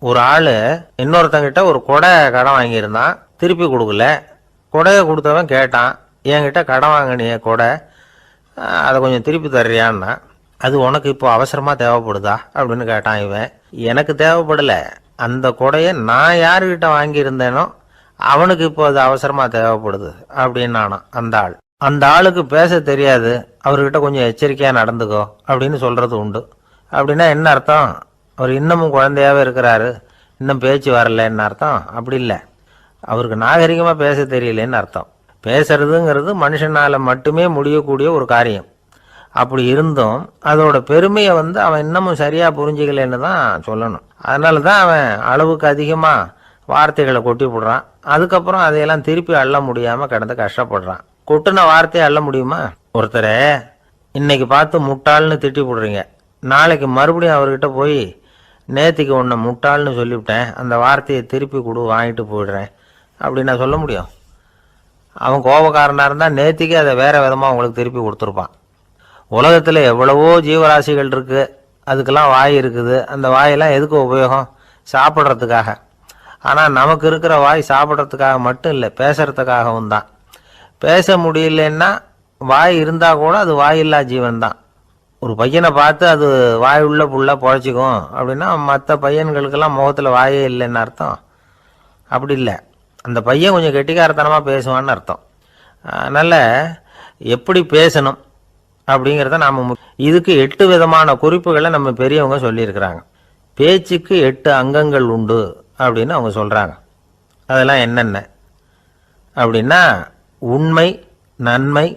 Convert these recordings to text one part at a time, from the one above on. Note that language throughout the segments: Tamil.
ஒரு ஆள் இன்னொருத்தங்கிட்ட ஒரு கொடை கடன் வாங்கியிருந்தான், திருப்பி கொடுக்கல. கொடையை கொடுத்தவன் கேட்டான், என்கிட்ட கடன் வாங்கினிய கொடை, அதை கொஞ்சம் திருப்பி தர்றியான்னா. அது உனக்கு இப்போ அவசரமாக தேவைப்படுதா அப்படின்னு கேட்டான் இவன். எனக்கு தேவைப்படலை, அந்த கொடையை நான் யாருக்கிட்ட வாங்கியிருந்தேனோ அவனுக்கு இப்போ அது அவசரமாக தேவைப்படுது அப்படின்னு அந்த ஆள். அந்த ஆளுக்கு பேச தெரியாது, அவர்கிட்ட கொஞ்சம் எச்சரிக்கையாக நடந்துக்கோ அப்படின்னு சொல்கிறது உண்டு. அப்படின்னா என்ன அர்த்தம்? அவர் இன்னமும் குழந்தையாகவே இருக்கிறாரு, இன்னும் பேச்சு வரலன்னு அர்த்தம்? அப்படி இல்லை, அவருக்கு நாகரிகமாக பேச தெரியலன்னு அர்த்தம். பேசுறதுங்கிறது மனுஷனால் மட்டுமே முடியக்கூடிய ஒரு காரியம். அப்படி இருந்தும் அதோட பெருமையை அவன் இன்னமும் சரியாக புரிஞ்சிக்கலன்னு தான் சொல்லணும். அதனால தான் அவன் அளவுக்கு அதிகமாக வார்த்தைகளை கொட்டி போடுறான். அதுக்கப்புறம் அதையெல்லாம் திருப்பி அள்ள முடியாமல் கிடந்து கஷ்டப்படுறான். கொட்டுன வார்த்தையை அள்ள முடியுமா? ஒருத்தரை இன்னைக்கு பார்த்து முட்டாள்னு திட்டி போடுறீங்க, நாளைக்கு மறுபடியும் அவர்கிட்ட போய் நேற்றுக்கு உன்னை முட்டாள்னு சொல்லிவிட்டேன், அந்த வார்த்தையை திருப்பி கொடு, வாங்கிட்டு போயிடுறேன் அப்படின்னு நான் சொல்ல முடியும்? அவன் கோபக்காரனாக இருந்தால் நேற்றுக்கே அதை வேறு விதமாக உங்களுக்கு திருப்பி கொடுத்துருப்பான். உலகத்தில் எவ்வளவோ ஜீவராசிகள் இருக்குது, அதுக்கெல்லாம் வாய் இருக்குது. அந்த வாயெல்லாம் எதுக்கு உபயோகம்? சாப்பிட்றதுக்காக. ஆனால் நமக்கு இருக்கிற வாய் சாப்பிட்றதுக்காக மட்டும் இல்லை, பேசுறதுக்காகவும் தான். பேச முடியலன்னா வாய் இருந்தால் கூட அது வாயில்லா ஜீவன் தான். ஒரு பையனை பார்த்து அது வாய் உள்ள புள்ள பொழைச்சிக்கும் அப்படின்னா மற்ற பையன்களுக்கெல்லாம் முகத்தில் வாயே இல்லைன்னு அர்த்தம்? அப்படி இல்லை, அந்த பையன் கொஞ்சம் கெட்டிக்காரத்தனமாக பேசுவான்னு அர்த்தம். அதனால் எப்படி பேசணும் அப்படிங்கிறத நாம் இதுக்கு 8 விதமான குறிப்புகளை நம்ம பெரியவங்க சொல்லியிருக்கிறாங்க. பேச்சுக்கு 8 அங்கங்கள் உண்டு அப்படின்னு அவங்க சொல்கிறாங்க. அதெல்லாம் என்னென்ன அப்படின்னா, உண்மை, நன்மை,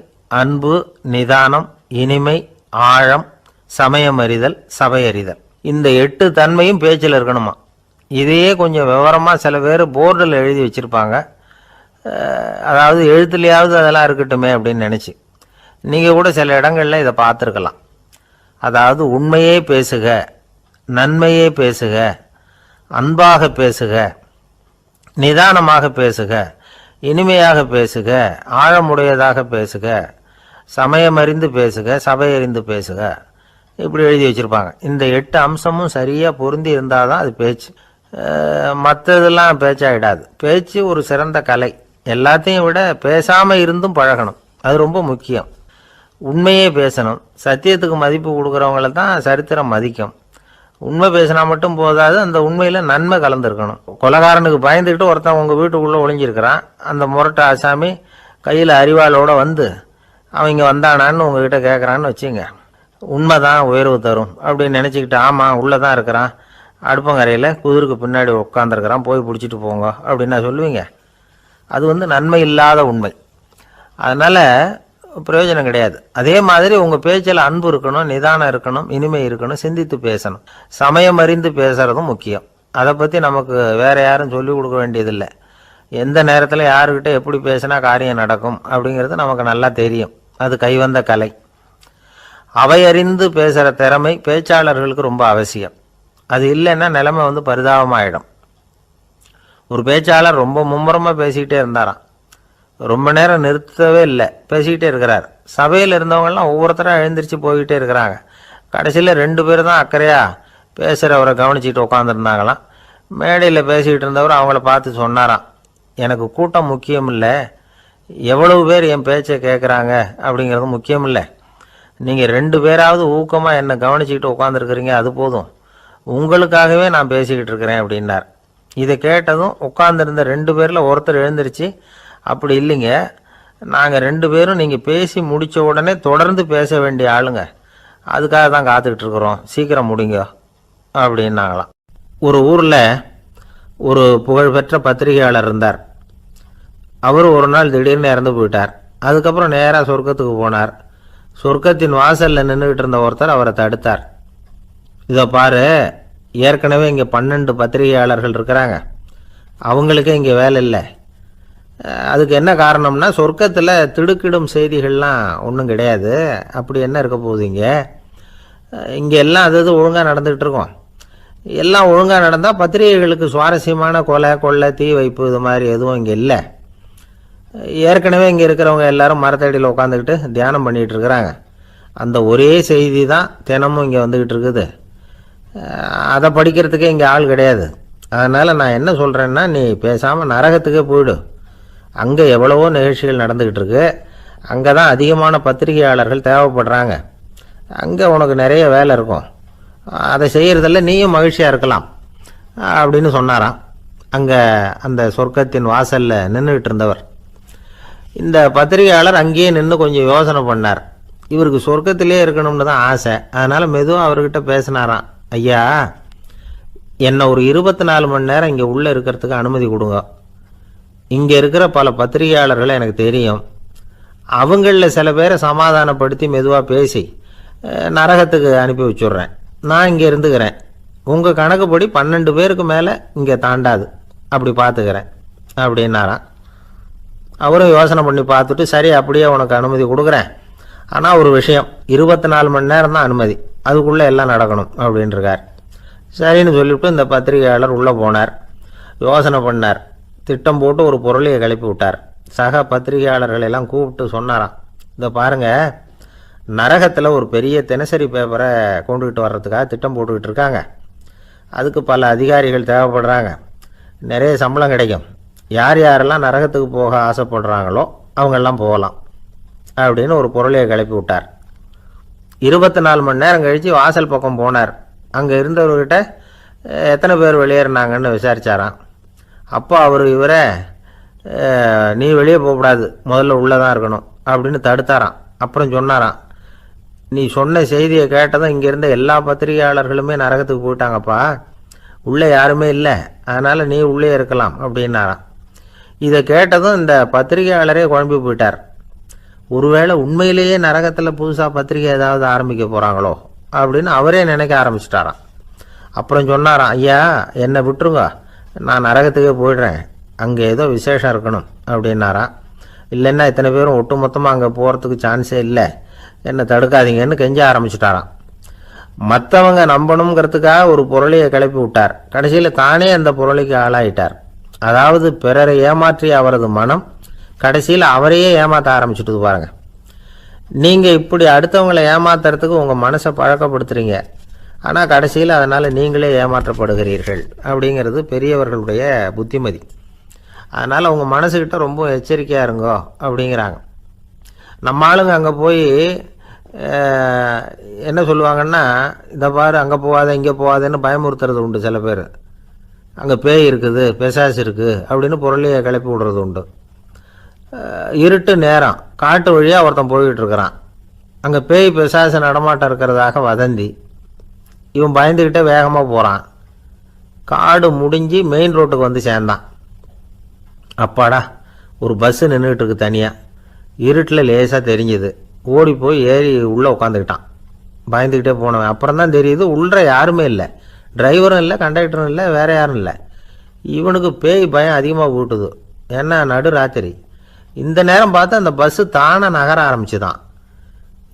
அன்பு, நிதானம், இனிமை, ஆழம், சமயமறிதல், சபையறிதல். இந்த 8 தன்மையும் பேச்சில் இருக்கணுமா. இதையே கொஞ்சம் விவரமாக சில பேர் போர்டில் எழுதி வச்சுருப்பாங்க. அதாவது எழுத்துலையாவது அதெல்லாம் இருக்கட்டுமே அப்படின்னு நினச்சி நீங்கள் கூட சில இடங்களில் இதை பார்த்துருக்கலாம். அதாவது உண்மையே பேசுக, நன்மையே பேசுக, அன்பாக பேசுக, நிதானமாக பேசுக, இனிமையாக பேசுக, ஆழமுடையதாக பேசுக, சமயமறிந்து பேசுக, சபையறிந்து பேசுக, இப்படி எழுதி வச்சுருப்பாங்க. இந்த 8 அம்சமும் சரியாக பொருந்தி இருந்தால் தான் அது பேச்சு. மற்றதெல்லாம் பேச்சாகிடாது. பேச்சு ஒரு சிறந்த கலை. எல்லாத்தையும் விட பேசாமல் இருந்தும் பழகணும், அது ரொம்ப முக்கியம். உண்மையே பேசணும். சத்தியத்துக்கு மதிப்பு கொடுக்குறவங்கள தான் சரித்திரம் மதிக்கும். உண்மை பேசினா மட்டும் போதாது, அந்த உண்மையில் நன்மை கலந்துருக்கணும். கொலைகாரனுக்கு பயந்துக்கிட்டு ஒருத்தன் உங்கள் வீட்டுக்குள்ளே ஒளிஞ்சிருக்கிறான். அந்த முரட்டை ஆசாமி கையில் அறிவாளோடு அவன் இங்கே வந்தானான்னு உங்ககிட்ட கேட்குறான்னு வச்சுங்க. உண்மை தான் உயர்வு தரும் அப்படின்னு நினச்சிக்கிட்டு, ஆமாம் உள்ளே தான் இருக்கிறான், அடுப்பங்கரையில் குதிருக்கு பின்னாடி உட்காந்துருக்கிறான், போய் பிடிச்சிட்டு போங்க அப்படின்னு நான் சொல்லுவீங்க? அது நன்மை இல்லாத உண்மை. அதனால் பிரயோஜனம் கிடையாது. அதே மாதிரி உங்கள் பேச்சில் அன்பு இருக்கணும், நிதானம் இருக்கணும், இனிமை இருக்கணும், சிந்தித்து பேசணும், சமயம் அறிந்து பேசுகிறதும் முக்கியம். அதை பற்றி நமக்கு வேறு யாரும் சொல்லிக் கொடுக்க வேண்டியதில்லை. எந்த நேரத்தில் யாருக்கிட்ட எப்படி பேசினா காரியம் நடக்கும் அப்படிங்கிறது நமக்கு நல்லா தெரியும். அது கைவந்த கலை. அவையறிந்து பேசுகிற திறமை பேச்சாளர்களுக்கு ரொம்ப அவசியம். அது இல்லைன்னா நிலைமை பரிதாபமாயிடும். ஒரு பேச்சாளர் ரொம்ப மும்முரமாக பேசிக்கிட்டே இருந்தாராம். ரொம்ப நேரம் நிறுத்தவே இல்லை, பேசிக்கிட்டே இருக்கிறார். சபையில் இருந்தவங்கெல்லாம் ஒவ்வொருத்தராக எழுந்திரிச்சு போய்கிட்டே இருக்கிறாங்க. கடைசியில் 2 பேர் தான் அக்கறையாக பேசுகிறவரை கவனிச்சிட்டு உட்காந்துருந்தாங்களாம். மேடையில் பேசிக்கிட்டு இருந்தவர் அவங்கள பார்த்து சொன்னாராம், எனக்கு கூட்டம் முக்கியம் இல்லை, எவ்வளவு பேர் என் பேச்சை கேட்குறாங்க அப்படிங்கிறது முக்கியம் இல்லை. நீங்கள் 2 பேராவது ஊக்கமாக என்னை கவனிச்சிக்கிட்டு உட்காந்துருக்குறீங்க, அது போதும். உங்களுக்காகவே நான் பேசிக்கிட்டு இருக்கிறேன் அப்படின்னார். இதை கேட்டதும் உட்காந்துருந்த 2 பேரில் ஒருத்தர் எழுந்திரிச்சு, அப்படி இல்லைங்க, நாங்கள் 2 பேரும் நீங்கள் பேசி முடித்த உடனே தொடர்ந்து பேச வேண்டிய ஆளுங்க, அதுக்காக தான் காத்துக்கிட்டு இருக்கிறோம், சீக்கிரம் முடிங்க அப்படின்னாங்களாம். ஒரு ஊரில் ஒரு புகழ்பெற்ற பத்திரிகையாளர் இருந்தார். அவர் ஒரு நாள் திடீர்னு இறந்து போயிட்டார். அதுக்கப்புறம் நேராக சொர்க்கத்துக்கு போனார். சொர்க்கத்தின் வாசலில் நின்றுக்கிட்டு இருந்த ஒருத்தர் அவரை தடுத்தார். இதை பாரு, ஏற்கனவே இங்கே 12 பத்திரிகையாளர்கள் இருக்கிறாங்க, அவங்களுக்கே இங்கே வேலை இல்லை. அதுக்கு என்ன காரணம்னா, சொர்க்கத்தில் திடுக்கிடும் செய்திகள்லாம் ஒன்றும் கிடையாது, அப்படி என்ன இருக்க போகுது இங்கே எல்லாம் அது ஒழுங்காக நடந்துகிட்டு இருக்கோம். எல்லாம் ஒழுங்காக நடந்தால் பத்திரிகைகளுக்கு சுவாரஸ்யமான கொலை கொள்ளை தீ வைப்பு இது மாதிரி எதுவும் இங்கே இல்லை. ஏற்கனவே இங்கே இருக்கிறவங்க எல்லாரும் மரத்தடியில் உட்காந்துக்கிட்டு தியானம் பண்ணிகிட்டு இருக்கிறாங்க. அந்த ஒரே செய்தி தான் தினமும் இங்கே வந்துக்கிட்டு இருக்குது. அதை படிக்கிறதுக்கே இங்கே ஆள் கிடையாது. அதனால் நான் என்ன சொல்கிறேன்னா, நீ பேசாமல் நரகத்துக்கே போயிடு. அங்கே எவ்வளவோ நிகழ்ச்சிகள் நடந்துக்கிட்டு இருக்கு. அங்கே தான் அதிகமான பத்திரிகையாளர்கள் தேவைப்படுறாங்க. அங்கே உனக்கு நிறைய வேலை இருக்கும். அதை செய்கிறதில்ல நீயும் மகிழ்ச்சியாக இருக்கலாம் அப்படின்னு சொன்னாராம். அங்கே அந்த சொர்க்கத்தின் வாசலில் நின்றுக்கிட்டு இருந்தவர். இந்த பத்திரிகையாளர் அங்கேயே நின்று கொஞ்சம் யோசனை பண்ணார். இவருக்கு சொர்க்கத்திலே இருக்கணும்னு தான் ஆசை. அதனால் மெதுவாக அவர்கிட்ட பேசினாராம். ஐயா, என்னை ஒரு 24 மணி நேரம் இங்கே உள்ளே இருக்கிறதுக்கு அனுமதி கொடுங்க. இங்கே இருக்கிற பல பத்திரிகையாளர்களை எனக்கு தெரியும். அவங்களில் சில பேரை சமாதானப்படுத்தி மெதுவாக பேசி நரகத்துக்கு அனுப்பி வச்சுட்றேன். நான் இங்கே இருந்துக்கிறேன். உங்கள் கணக்குப்படி 12 பேருக்கு மேலே இங்கே தாண்டாது, அப்படி பார்த்துக்கிறேன் அப்படின்னாராம். அவரும் யோசனை பண்ணி பார்த்துட்டு, சரி அப்படியே உனக்கு அனுமதி கொடுக்குறேன். ஆனால் ஒரு விஷயம், 24 மணி நேரம் தான் அனுமதி, அதுக்குள்ளே எல்லாம் நடக்கணும் அப்படின்ட்டுருக்கார். சரின்னு சொல்லிவிட்டு இந்த பத்திரிகையாளர் உள்ளே போனார். யோசனை பண்ணார். திட்டம் போட்டு ஒரு பொருளையை கிளப்பி விட்டார். சக பத்திரிகையாளர்களெல்லாம் கூப்பிட்டு சொன்னாராம், இதை பாருங்கள், நரகத்தில் ஒரு பெரிய தினசரி பேப்பரை கொண்டுகிட்டு வர்றதுக்காக திட்டம் போட்டுக்கிட்டு இருக்காங்க. அதுக்கு பல அதிகாரிகள் தேவைப்படுறாங்க. நிறைய சம்பளம் கிடைக்கும். யார் யாரெல்லாம் நரகத்துக்கு போக ஆசைப்படுறாங்களோ அவங்கெல்லாம் போகலாம் அப்படின்னு ஒரு பொருளையை கிளப்பி விட்டார். 24 மணி நேரம் கழித்து வாசல் பக்கம் போனார். அங்கே இருந்தவர்கிட்ட எத்தனை பேர் வெளியேறினாங்கன்னு விசாரித்தாராம். அப்போ அவர் இவரை, நீ வெளியே போகக்கூடாது, முதல்ல உள்ளே தான் இருக்கணும் அப்படின்னு தடுத்தாராம். அப்புறம் சொன்னாராம், நீ சொன்ன செய்தியை கேட்டதும் இங்கே இருந்த எல்லா பத்திரிகையாளர்களுமே நரகத்துக்கு போயிட்டாங்கப்பா, உள்ளே யாருமே இல்லை, அதனால் நீ உள்ளே இருக்கலாம் அப்படின்னாராம். இதை கேட்டதும் இந்த பத்திரிகையாளரே குழம்பி போயிட்டார். ஒருவேளை உண்மையிலேயே நரகத்தில் புதுசாக பத்திரிகை ஏதாவது ஆரம்பிக்க போகிறாங்களோ அப்படின்னு அவரே நினைக்க ஆரம்பிச்சிட்டாராம். அப்புறம் சொன்னாராம், ஐயா என்னை விட்டுருங்க, நான் நரகத்துக்கே போயிடுறேன், அங்கே ஏதோ விசேஷம் இருக்கணும் அப்படின்னாராம். இல்லைன்னா இத்தனை பேரும் ஒட்டு மொத்தமாக அங்கே போகிறதுக்கு சான்ஸே இல்லை, என்னை தடுக்காதீங்கன்னு கெஞ்ச ஆரம்பிச்சிட்டாராம். மற்றவங்க நம்பணுங்கிறதுக்காக ஒரு பொருளையை கிளப்பி விட்டார். கடைசியில் தானே அந்த பொருளைக்கு ஆளாயிட்டார். அதாவது பிறரை ஏமாற்றிய அவரது மனம் கடைசியில் அவரையே ஏமாற்ற ஆரம்பிச்சுட்டு பாருங்க. நீங்கள் இப்படி அடுத்தவங்களை ஏமாத்துறதுக்கு உங்கள் மனசை பழக்கப்படுத்துறீங்க, ஆனால் கடைசியில் அதனால் நீங்களே ஏமாற்றப்படுகிறீர்கள் அப்படிங்கிறது பெரியவர்களுடைய புத்திமதி. அதனால் உங்கள் மனசுக்கிட்ட ரொம்ப எச்சரிக்கையாக இருங்கோ அப்படிங்கிறாங்க. நம்ம ஆளுங்க அங்கே போய் என்ன சொல்லுவாங்கன்னா, இதை பாரு அங்கே போகாத இங்கே போகாதன்னு பயமுறுத்துறது உண்டு. சில பேர் அங்கே பேய் இருக்குது, பிசாசு இருக்குது அப்படின்னு பொருளையை கிளப்பி விடுறது உண்டு. இருட்டு நேரம் காட்டு வழியாக ஒருத்தன் போய்கிட்டு இருக்கிறான். அங்கே பேய் பிசாசு நடமாட்டம் இருக்கிறதாக வதந்தி. இவன் பயந்துக்கிட்டே வேகமாக போகிறான். காடு முடிஞ்சு மெயின் ரோட்டுக்கு வந்து சேர்ந்தான். அப்பாடா, ஒரு பஸ்ஸு நின்றுக்கிட்டு இருக்கு தனியாக. இருட்டில் லேசாக தெரிஞ்சுது. ஓடி போய் ஏறி உள்ளே உட்காந்துக்கிட்டான். பயந்துக்கிட்டே போனவன் அப்புறம் தான் தெரியுது உள்ளே யாருமே இல்லை, டிரைவரும் இல்லை, கண்டக்டரும் இல்லை, வேறு யாரும் இல்லை. இவனுக்கு பேய் பயம் அதிகமாக போட்டுது. ஏன்னா நடு ராத்திரி. இந்த நேரம் பார்த்து அந்த பஸ்ஸு தானே நகர ஆரம்பிச்சுதான்.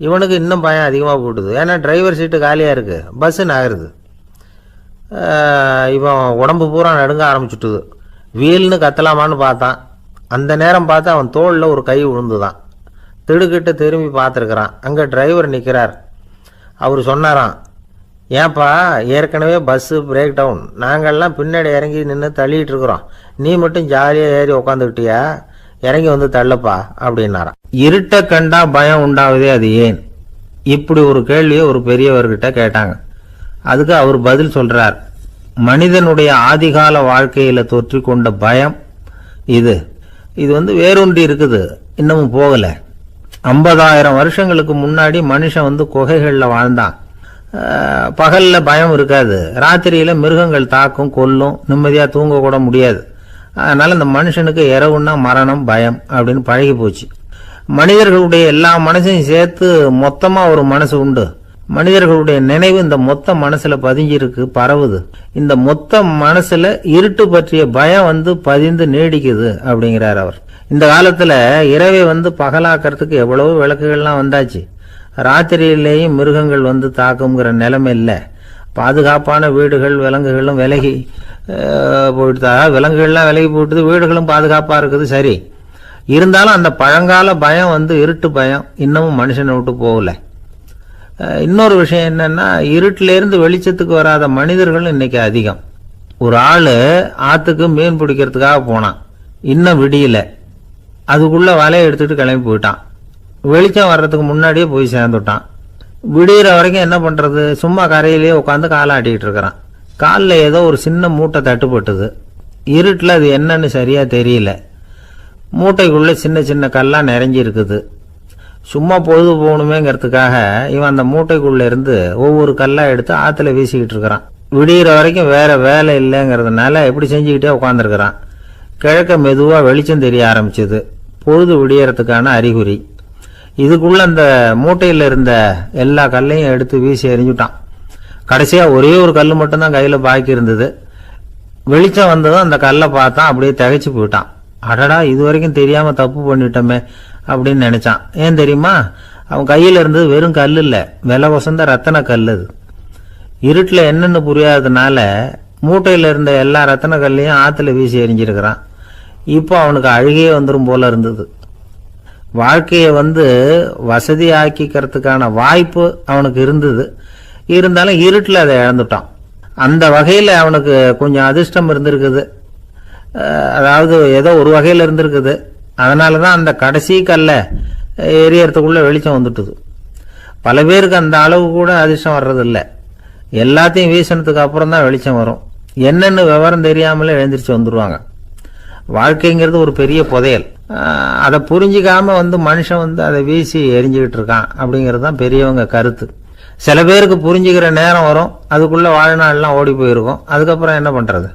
இவனுக்கு இன்னும் பயம் அதிகமாக போட்டுது. ஏன்னா டிரைவர் சீட்டு காலியாக இருக்குது, பஸ்ஸு நகருது. இவன் உடம்பு பூரா நடுங்க ஆரம்பிச்சுட்டுது. வீல்னு கத்தலாமான்னு பார்த்தான். அந்த நேரம் பார்த்து அவன் தோளில் ஒரு கை விழுந்துதான். திடுக்கிட்டு திரும்பி பார்த்துருக்குறான். அங்கே டிரைவர் நிற்கிறார். அவர் சொன்னாராம், ஏன்பா ஏற்கனவே பஸ்ஸு பிரேக் டவுன், நாங்கள்லாம் பின்னாடி இறங்கி நின்று தள்ளிகிட்டு இருக்கிறோம், நீ மட்டும் ஜாலியாக ஏறி உக்காந்துக்கிட்டியா, இறங்கி வந்து தள்ளப்பா அப்படின்னாராம். இருட்டை கண்டா பயம் உண்டாகுதே, அது ஏன்? இப்படி ஒரு கேள்வியை ஒரு பெரியவர்கிட்ட கேட்டாங்க. அதுக்கு அவர் பதில் சொல்றார், மனிதனுடைய ஆதிகால வாழ்க்கையில் தொற்றி கொண்ட பயம் இது வேரூன்றி இருக்குது, இன்னமும் போகலை. 50,000 வருஷங்களுக்கு முன்னாடி மனுஷன் குகைகளில் வாழ்ந்தான். பகலில் பயம் இருக்காது, ராத்திரியில் மிருகங்கள் தாக்கும், கொல்லும், நிம்மதியாக தூங்க கூட முடியாது. அதனால் இந்த மனுஷனுக்கு இரவுன்னா மரணம், பயம் அப்படின்னு பழகி போச்சு. மனிதர்களுடைய எல்லா மனசையும் சேர்த்து மொத்தமாக ஒரு மனசு உண்டு. மனிதர்களுடைய நினைவு இந்த மொத்த மனசுல பதிஞ்சிருக்கு, பரவுது. இந்த மொத்த மனசுல இருட்டு பற்றிய பயம் பதிந்து நீடிக்குது அப்படிங்கிறார் அவர். இந்த காலத்துல இரவை பகலாக்கிறதுக்கு எவ்வளவு விளக்குகள்லாம் வந்தாச்சு. ராத்திரியிலேயும் மிருகங்கள் தாக்குங்கிற நிலைமை இல்லை. பாதுகாப்பான வீடுகள், விலங்குகளும் விலகி போயிட்டு, விலங்குகள்லாம் விலகி போயிட்டுது, வீடுகளும் பாதுகாப்பா இருக்குது. சரி, இருந்தாலும் அந்த பழங்கால பயம் இருட்டு பயம் இன்னமும் மனுஷனை விட்டு போகல. இன்னொரு விஷயம் என்னன்னா, இருட்டிலேருந்து வெளிச்சத்துக்கு வராத மனிதர்கள் இன்னைக்கு அதிகம். ஒரு ஆள் ஆற்றுக்கு மீன் பிடிக்கிறதுக்காக போனான். இன்னும் விடியல. அதுக்குள்ளே வலையை எடுத்துகிட்டு கிளம்பி போயிட்டான். வெளிச்சம் வர்றதுக்கு முன்னாடியே போய் சேர்ந்துட்டான். விடிகிற வரைக்கும் என்ன பண்ணுறது, சும்மா கரையிலேயே உட்காந்து காலை ஆட்டிக்கிட்டு இருக்கிறான். காலில் ஏதோ ஒரு சின்ன மூட்டை தட்டுப்பட்டுது. இருட்டில் அது என்னன்னு சரியாக தெரியல. மூட்டைக்குள்ளே சின்ன சின்ன கல்லாக நிறைஞ்சி இருக்குது. சும்மா பொழுது போகணுமேங்கிறதுக்காக இவன் அந்த மூட்டைக்குள்ளே இருந்து ஒவ்வொரு கல்லாக எடுத்து ஆற்றுல வீசிக்கிட்டு இருக்கிறான். விடிகிற வரைக்கும் வேறு வேலை இல்லைங்கிறதுனால எப்படி செஞ்சுக்கிட்டே உட்காந்துருக்கிறான். கிழக்க மெதுவாக வெளிச்சம் தெரிய ஆரம்பிச்சது. பொழுது விடியறதுக்கான அறிகுறி. இதுக்குள்ளே அந்த மூட்டையில் இருந்த எல்லா கல்லையும் எடுத்து வீசி எறிஞ்சுட்டான். கடைசியாக ஒரே ஒரு கல் மட்டும்தான் கையில் பாக்கி இருந்தது. வெளிச்சம் வந்ததும் அந்த கல்லை பார்த்தான். அப்படியே திகைச்சு போயிட்டான். அடடா, இது வரைக்கும் தெரியாமல் தப்பு பண்ணிட்டோமே அப்படின்னு நினச்சான். ஏன் தெரியுமா, அவன் கையில் இருந்தது வெறும் கல் இல்லை, விலை வசந்த ரத்தன கல். அது இருட்டில் என்னென்னு புரியாததுனால மூட்டையில் இருந்த எல்லா ரத்தன கல்லையும் ஆற்றுல வீசி எறிஞ்சிருக்கிறான். இப்போ அவனுக்கு அழுகையே வந்துடும் போல இருந்தது. வாழ்க்கையை வசதி ஆக்கிக்கிறதுக்கான வாய்ப்பு அவனுக்கு இருந்தது. இருந்தாலும் இருட்டில் அதை இழந்துட்டான். அந்த வகையில் அவனுக்கு கொஞ்சம் அதிர்ஷ்டம் இருந்திருக்குது. அதாவது ஏதோ ஒரு வகையில் இருந்திருக்குது. அதனால தான் அந்த கடைசி கல்லை எரியறதுக்குள்ளே வெளிச்சம் வந்துட்டுது. பல பேருக்கு அந்த அளவு கூட அதிர்ஷ்டம் வர்றதில்லை. எல்லாத்தையும் வீசினதுக்கு அப்புறம் தான் வெளிச்சம் வரும். என்னென்னு விவரம் தெரியாமலே எழுந்திரிச்சு வந்துடுவாங்க. வாழ்க்கைங்கிறது ஒரு பெரிய புதையல். அதை புரிஞ்சிக்காம மனுஷன் அதை வீசி எரிஞ்சுக்கிட்டு இருக்கான் அப்படிங்கிறது தான் பெரியவங்க கருத்து. சில பேருக்கு புரிஞ்சுக்கிற நேரம் வரும், அதுக்குள்ளே வாழ்நாள்லாம் ஓடி போயிருக்கும். அதுக்கப்புறம் என்ன பண்ணுறது?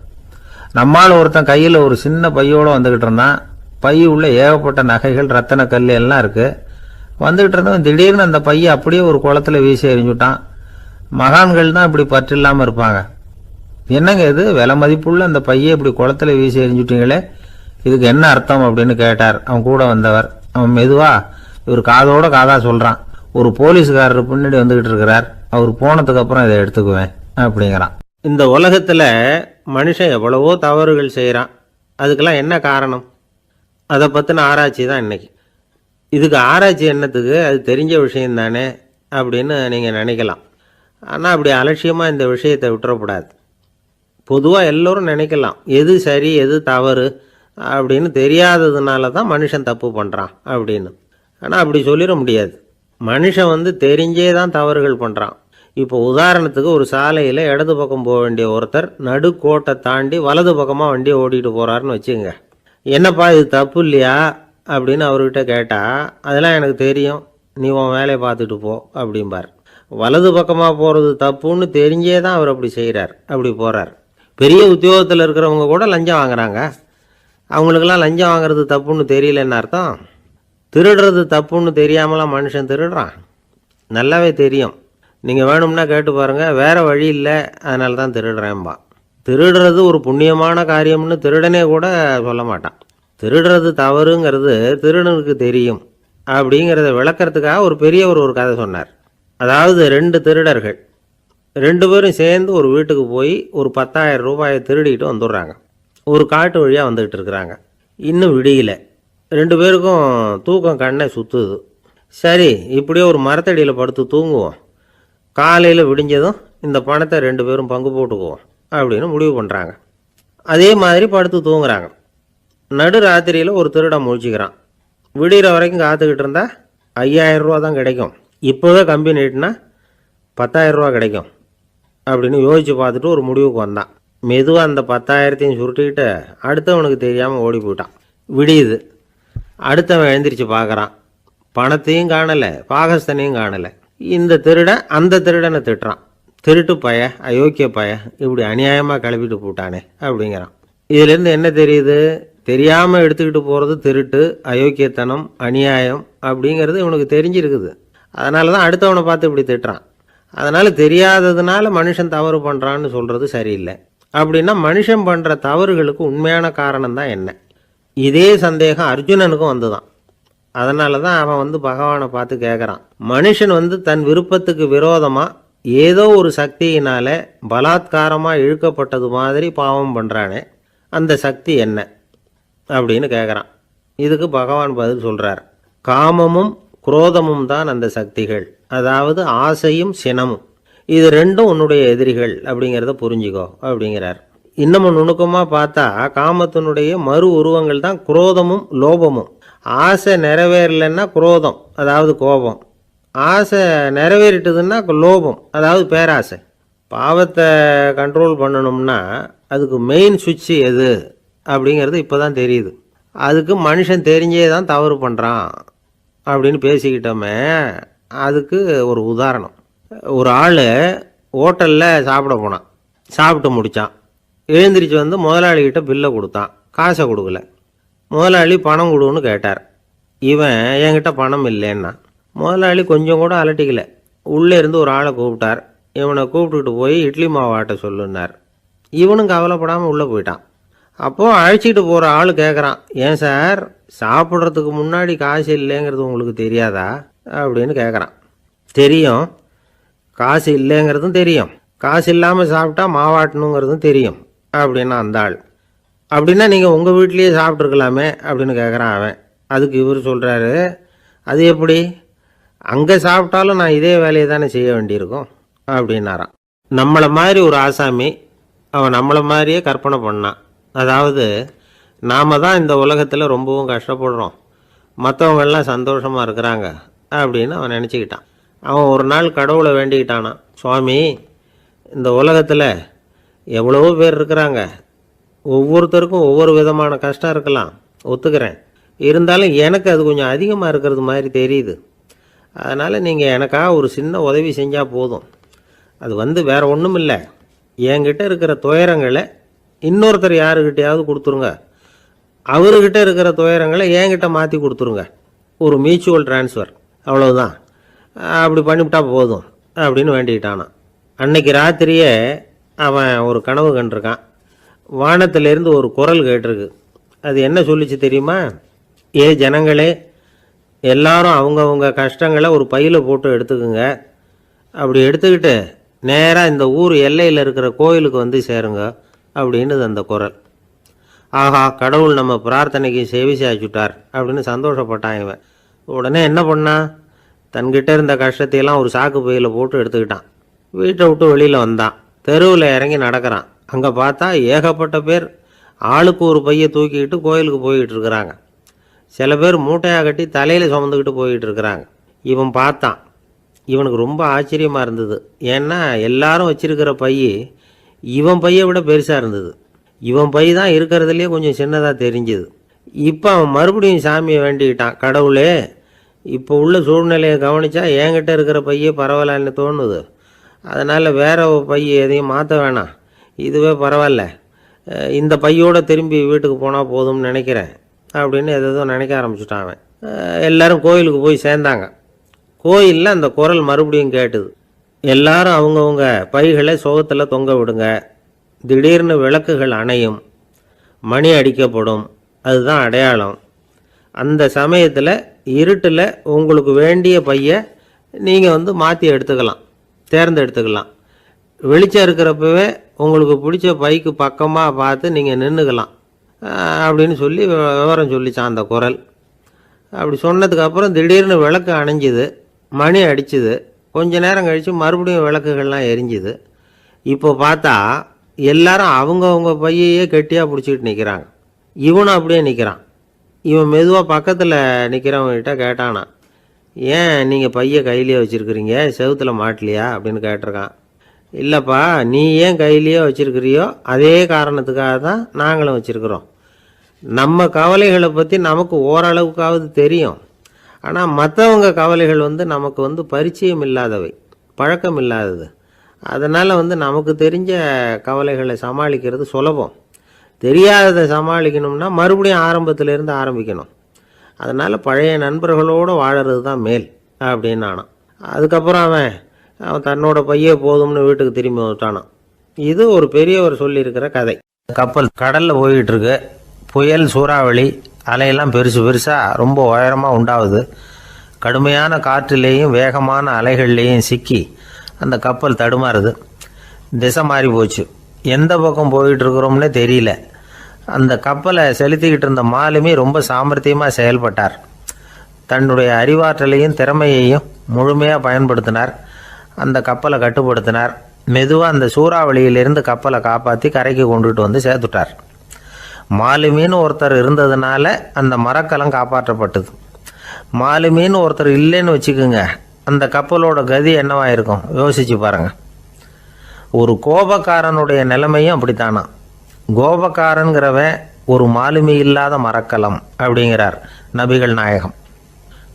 நம்மால் ஒருத்தன் கையில் ஒரு சின்ன பையோடு வந்துக்கிட்டு இருந்தான். பை உள்ள ஏகப்பட்ட நகைகள், ரத்தன கல் எல்லாம் இருக்குது. வந்துக்கிட்டு இருந்தவன் திடீர்னு அந்த பையை அப்படியே ஒரு குளத்தில் வீசி எறிஞ்சுட்டான். மகான்கள் தான் இப்படி பற்று இல்லாமல் இருப்பாங்க. என்னங்க இது, விலை மதிப்புள்ள அந்த பையை இப்படி குளத்தில் வீசி எறிஞ்சுட்டீங்களே, இதுக்கு என்ன அர்த்தம் அப்படின்னு கேட்டார் அவன் கூட வந்தவர். அவன் மெதுவா இவர் காதோட காதா சொல்கிறான். ஒரு போலீஸ்காரர் பின்னாடி வந்துக்கிட்டு இருக்கிறார், அவர் போனதுக்கு அப்புறம் இதை எடுத்துக்குவேன் அப்படிங்கிறான். இந்த உலகத்தில் மனுஷன் எவ்வளவோ தவறுகள் செய்கிறான். அதுக்கெல்லாம் என்ன காரணம்? அதை பற்றின ஆராய்ச்சி தான் இன்னைக்கு. இதுக்கு ஆராய்ச்சி என்னத்துக்கு, அது தெரிஞ்ச விஷயம் தானே அப்படின்னு நீங்கள் நினைக்கலாம். ஆனால் அப்படி அலட்சியமாக இந்த விஷயத்தை விட்டுறக்கூடாது. பொதுவாக எல்லோரும் நினைக்கலாம் எது சரி எது தவறு அப்படின்னு தெரியாததுனால தான் மனுஷன் தப்பு பண்ணுறான் அப்படின்னு. ஆனால் அப்படி சொல்லிட முடியாது. மனுஷன் தெரிஞ்சே தான் தவறுகள் பண்ணுறான். இப்போ உதாரணத்துக்கு ஒரு சாலையில் இடது பக்கம் போக வேண்டிய ஒருத்தர் நடுக்கோட்டை தாண்டி வலது பக்கமாக வண்டியை ஓட்டிகிட்டு போகிறாருன்னு வச்சுங்க. என்னப்பா இது தப்பு இல்லையா அப்படின்னு அவர்கிட்ட கேட்டால், அதெல்லாம் எனக்கு தெரியும், நீ உன் வேலையை பார்த்துட்டு போ அப்படிம்பார். வலது பக்கமாக போகிறது தப்புன்னு தெரிஞ்சே தான் அவர் அப்படி செய்கிறார், அப்படி போகிறார். பெரிய உத்தியோகத்தில் இருக்கிறவங்க கூட லஞ்சம் வாங்குறாங்க. அவங்களுக்கெல்லாம் லஞ்சம் வாங்குறது தப்புன்னு தெரியலன்னு அர்த்தம்? திருடுறது தப்புன்னு தெரியாமலாம் மனுஷன் திருடுறான்? நல்லாவே தெரியும். நீங்கள் வேணும்னா கேட்டு பாருங்கள். வேறு வழி இல்லை, அதனால தான் திருடுறேன்பா. திருடுறது ஒரு புண்ணியமான காரியம்னு திருடனே கூட சொல்ல மாட்டான். திருடுறது தவறுங்கிறது திருடனுக்கு தெரியும் அப்படிங்கிறத விளக்கிறதுக்காக ஒரு பெரியவர் ஒரு கதை சொன்னார். அதாவது 2 திருடர்கள் 2 பேரும் சேர்ந்து ஒரு வீட்டுக்கு போய் ஒரு 10,000 ரூபாயை திருடிட்டு வந்துடுறாங்க. ஒரு காட்டு வழியாக வந்துக்கிட்டு இருக்கிறாங்க. இன்னும் விடியல. 2 பேருக்கும் தூக்கம் கண்ணை சுற்றுது. சரி, இப்படியே ஒரு மரத்தடியில் படுத்து தூங்குவோம், காலையில் விடிஞ்சதும் இந்த பணத்தை 2 பேரும் பங்கு போட்டுக்குவோம் அப்படின்னு முடிவு பண்ணுறாங்க. அதே மாதிரி படுத்து தூங்குறாங்க. நடு ராத்திரியில் ஒரு திருடன் முழிச்சிக்கிறான். விடிகிற வரைக்கும் காத்துக்கிட்டு இருந்தால் 5,000 ரூபா தான் கிடைக்கும், இப்போவே கம்பி நீட்டினா 10,000 ரூபா கிடைக்கும் அப்படின்னு யோசித்து பார்த்துட்டு ஒரு முடிவுக்கு வந்தான். மெதுவாக அந்த 10,000த்தையும் சுருட்டிக்கிட்டு அடுத்தவனுக்கு தெரியாமல் ஓடி போயிட்டான். விடியுது. அடுத்தவன் எழுந்திரிச்சு பார்க்குறான். பணத்தையும் காணலை, பாகஸ்தனையும் காணலை. இந்த திருடன் அந்த திருடனை திட்டுறான். திருட்டு பய, அயோக்கிய பய, இப்படி அநியாயமாக கிளப்பிட்டு போட்டானே அப்படிங்கிறான். இதுலேருந்து என்ன தெரியுது? தெரியாமல் எடுத்துக்கிட்டு போகிறது திருட்டு, அயோக்கியத்தனம், அநியாயம் அப்படிங்கிறது இவனுக்கு தெரிஞ்சிருக்குது. அதனால தான் அடுத்தவனை பார்த்து இப்படி திட்டுறான். அதனால் தெரியாததுனால மனுஷன் தவறு பண்ணுறான்னு சொல்கிறது சரியில்லை. அப்படின்னா மனுஷன் பண்ணுற தவறுகளுக்கு உண்மையான காரணம் தான் என்ன? இதே சந்தேகம் அர்ஜுனனுக்கும் வந்துதான். அதனால தான் அவன் பகவானை பார்த்து கேட்குறான். மனுஷன் தன் விருப்பத்துக்கு விரோதமாக ஏதோ ஒரு சக்தியினால பலாத்காரமாக இழுக்கப்பட்டது மாதிரி பாவம் பண்ணுறானே, அந்த சக்தி என்ன அப்படின்னு கேட்குறான். இதுக்கு பகவான் பதில் சொல்கிறார். காமமும் குரோதமும் தான் அந்த சக்திகள், அதாவது ஆசையும் சினமும். இது 2ம் உன்னுடைய எதிரிகள் அப்படிங்கிறத புரிஞ்சுக்கோ அப்படிங்கிறார். இன்னமும் நுணுக்கமாக பார்த்தா காமத்தினுடைய மறு உருவங்கள் தான் குரோதமும் லோபமும். ஆசை நிறைவேறலைன்னா குரோதம், அதாவது கோபம். ஆசை நிறைவேறிட்டதுன்னா லோபம், அதாவது பேராசை. பாவத்தை கண்ட்ரோல் பண்ணணும்னா அதுக்கு மெயின் சுவிட்சு எது அப்படிங்கிறது இப்போ தான் தெரியுது. அதுக்கு மனுஷன் தெரிஞ்சே தான் தவறு பண்ணுறான் அப்படின்னு பேசிக்கிட்டோமே. அதுக்கு ஒரு உதாரணம். ஒரு ஆள் ஹோட்டலில் சாப்பிட போனான். சாப்பிட்டு முடித்தான். எழுந்திரிச்சு வந்து முதலாளிகிட்ட பில்லை கொடுத்தான். காசை கொடுக்கல. முதலாளி பணம் கொடுன்னு கேட்டார். இவன் என்கிட்ட பணம் இல்லைன்னா. முதலாளி கொஞ்சம் கூட அலட்டிக்கல. உள்ளே இருந்து ஒரு ஆளை கூப்பிட்டார். இவனை கூப்பிட்டுட்டு போய் இட்லி மாவு ஆட்ட சொல்லுன்னார். இவனும் கவலைப்படாமல் உள்ளே போயிட்டான். அப்போது அழைச்சிட்டு போகிற ஆள் கேட்குறான், ஏன் சார் சாப்பிட்றதுக்கு முன்னாடி காசு இல்லைங்கிறது உங்களுக்கு தெரியாதா அப்படின்னு கேட்குறான். தெரியும், காசு இல்லைங்கிறதும் தெரியும், காசு இல்லாமல் சாப்பிட்டா மாவாட்டணுங்கிறதும் தெரியும் அப்படின்னா அந்த ஆள். அப்படின்னா நீங்கள் உங்கள் வீட்லேயே சாப்பிட்ருக்கலாமே அப்படின்னு கேட்குறான் அவன். அதுக்கு இவர் சொல்கிறாரு, அது எப்படி, அங்கே சாப்பிட்டாலும் நான் இதே வேலையை தானே செய்ய வேண்டியிருக்கும் அப்படின்னாரான். நம்மளை மாதிரி ஒரு ஆசாமி அவன் நம்மளை மாதிரியே கற்பனை பண்ணான். அதாவது நாம் தான் இந்த உலகத்தில் ரொம்பவும் கஷ்டப்படுறோம், மற்றவங்கெல்லாம் சந்தோஷமாக இருக்கிறாங்க அப்படின்னு அவன் நினச்சிக்கிட்டான். அவன் ஒரு நாள் கடவுளை வேண்டிக்கிட்டானான், சுவாமி இந்த உலகத்தில் எவ்வளவோ பேர் இருக்கிறாங்க, ஒவ்வொருத்தருக்கும் ஒவ்வொரு விதமான கஷ்டம் இருக்கலாம், ஒத்துக்கிறேன். இருந்தாலும் எனக்கு அது கொஞ்சம் அதிகமாக இருக்கிறது மாதிரி தெரியுது. அதனால் நீங்கள் எனக்காக ஒரு சின்ன உதவி செஞ்சால் போதும். அது வேறு ஒன்றும் இல்லை, என்கிட்ட இருக்கிற துயரங்களை இன்னொருத்தர் யாருக்கிட்டையாவது கொடுத்துருங்க, அவர்கிட்ட இருக்கிற துயரங்களை என்கிட்ட மாற்றி கொடுத்துருங்க. ஒரு மியூச்சுவல் டிரான்ஸ்ஃபர், அவ்வளவுதான். அப்படி பண்ணிவிட்டா போதும் அப்படின்னு வேண்டிக்கிட்டானான். அன்னைக்கு ராத்திரியே அவன் ஒரு கனவு கண்டிருக்கான். வானத்திலேருந்து ஒரு குரல் கேட்டிருக்கு. அது என்ன சொல்லிச்சு தெரியுமா? ஏ ஜனங்களே, எல்லாரும் அவங்கவுங்க கஷ்டங்களை ஒரு பையில் போட்டு எடுத்துக்குங்க. அப்படி எடுத்துக்கிட்டு நேராக இந்த ஊர் எல்லையில் இருக்கிற கோயிலுக்கு வந்து சேருங்க அப்படின்னு அந்த குரல். ஆஹா, கடவுள் நம்ம பிரார்த்தனைக்கு செவி சாய்ச்சுட்டார் அப்படின்னு சந்தோஷப்பட்டான் இவன். உடனே என்ன பண்ணான், தன்கிட்ட இருந்த கஷ்டத்தையெல்லாம் ஒரு சாக்கு பையில் போட்டு எடுத்துக்கிட்டான். வீட்டை விட்டு வெளியில் வந்தான். தெருவில் இறங்கி நடக்கிறான். அங்கே பார்த்தா ஏகப்பட்ட பேர் ஆளுக்கு ஒரு பையை தூக்கிக்கிட்டு கோயிலுக்கு போய்கிட்டு இருக்கிறாங்க. சில பேர் மூட்டையாக கட்டி தலையில் சுமந்துக்கிட்டு போய்கிட்டு இருக்கிறாங்க. இவன் பார்த்தான். இவனுக்கு ரொம்ப ஆச்சரியமாக இருந்தது. ஏன்னா எல்லாரும் வச்சிருக்கிற பை இவன் பையை விட பெருசாக இருந்தது. இவன் பை தான் இருக்கிறதுலே கொஞ்சம் சின்னதாக தெரிஞ்சுது. இப்போ அவன் மறுபடியும் சாமியை வேண்டிக்கிட்டான், கடவுளே இப்போ உள்ள சூழ்நிலையை கவனித்தா என்கிட்ட இருக்கிற பையே பரவாயில்லன்னு தோணுது. அதனால் வேற பை எதையும் மாற்ற வேணாம், இதுவே பரவாயில்ல, இந்த பையோடு திரும்பி வீட்டுக்கு போனால் போதும்னு நினைக்கிறேன் அப்படின்னு எதோ நினைக்க ஆரம்பிச்சுட்டான் அவன். எல்லோரும் கோயிலுக்கு போய் சேர்ந்தாங்க. கோயிலில் அந்த குரல் மறுபடியும் கேட்டுது. எல்லாரும் அவங்கவுங்க பைகளை சோகத்தில் தொங்க விடுங்க, திடீர்னு விளக்குகள் அணையும், மணி அடிக்கப்படும், அதுதான் அடையாளம். அந்த சமயத்தில் இருட்டில் உங்களுக்கு வேண்டிய பையை நீங்கள் மாற்றி எடுத்துக்கலாம், தேர்ந்தெடுத்துக்கலாம். வெளிச்சம் இருக்கிறப்பவே உங்களுக்கு பிடிச்ச பைக்கு பக்கமாக பார்த்து நீங்கள் நின்றுக்கலாம் அப்படின்னு சொல்லி விவரம் சொல்லிச்சான் அந்த குரல். அப்படி சொன்னதுக்கப்புறம் திடீர்னு விளக்கு அணைஞ்சிது, மணி அடிச்சுது. கொஞ்ச நேரம் கழித்து மறுபடியும் விளக்குகள்லாம் எரிஞ்சுது. இப்போ பார்த்தா எல்லாரும் அவங்கவுங்க பையையே கெட்டியாக பிடிச்சிக்கிட்டு நிற்கிறாங்க. இவனும் அப்படியே நிற்கிறான். இவன் மெதுவாக பக்கத்தில் நிற்கிறவங்ககிட்ட கேட்டானா, ஏன் நீங்கள் பையை கையிலேயே வச்சுருக்கிறீங்க, செவுத்தில் மாட்டலையா அப்படின்னு கேட்டிருக்கான். இல்லைப்பா, நீ ஏன் கையிலேயே வச்சுருக்கிறியோ அதே காரணத்துக்காக தான் நாங்களும் வச்சுருக்குறோம். நம்ம கவலைகளை பற்றி நமக்கு ஓரளவுக்காவது தெரியும், ஆனால் மற்றவங்க கவலைகள் நமக்கு பரிச்சயம் இல்லாதவை, பழக்கம் இல்லாதது. அதனால் நமக்கு தெரிஞ்ச கவலைகளை சமாளிக்கிறது சுலபம். தெரியாததை சமாளிக்கணும்னா மறுபடியும் ஆரம்பத்திலேருந்து ஆரம்பிக்கணும். அதனால் பழைய நண்பர்களோடு வாழறது தான் மேல் அப்படின்னு ஆனான். அதுக்கப்புறம் அவன் தன்னோட பையே போதும்னு வீட்டுக்கு திரும்பி வந்துட்டானான். இது ஒரு பெரியவர் சொல்லியிருக்கிற கதை. கப்பல் கடலில் போய்கிட்டு இருக்கு. புயல், சூறாவளி, அலையெல்லாம் பெருசு பெருசாக ரொம்ப உயரமாக உண்டாகுது. கடுமையான காற்றிலேயும் வேகமான அலைகள்லேயும் சிக்கி அந்த கப்பல் தடுமாறுது. திசை மாறி போச்சு. எந்த பக்கம் போயிட்டு இருக்கிறோம்னே தெரியல. அந்த கப்பலை செலுத்திக்கிட்டு இருந்த மாலுமி ரொம்ப சாமர்த்தியமாக செயல்பட்டார். தன்னுடைய அறிவாற்றலையும் திறமையையும் முழுமையாக பயன்படுத்தினார். அந்த கப்பலை கட்டுப்படுத்தினார். மெதுவாக அந்த சூறாவளியிலிருந்து கப்பலை காப்பாற்றி கரைக்கு கொண்டுட்டு வந்து சேர்த்துட்டார். மாலுமின்னு ஒருத்தர் இருந்ததுனால அந்த மரக்கலம் காப்பாற்றப்பட்டது. மாலுமின்னு ஒருத்தர் இல்லைன்னு வச்சுக்கோங்க, அந்த கப்பலோட கதி என்னவா இருக்கும் யோசிச்சு பாருங்க. ஒரு கோபக்காரனுடைய நிலைமையும் அப்படித்தானா. கோபக்காரன்கிறவன் ஒரு மாலுமி இல்லாத மரக்கலம் அப்படிங்கிறார் நபிகள் நாயகம்.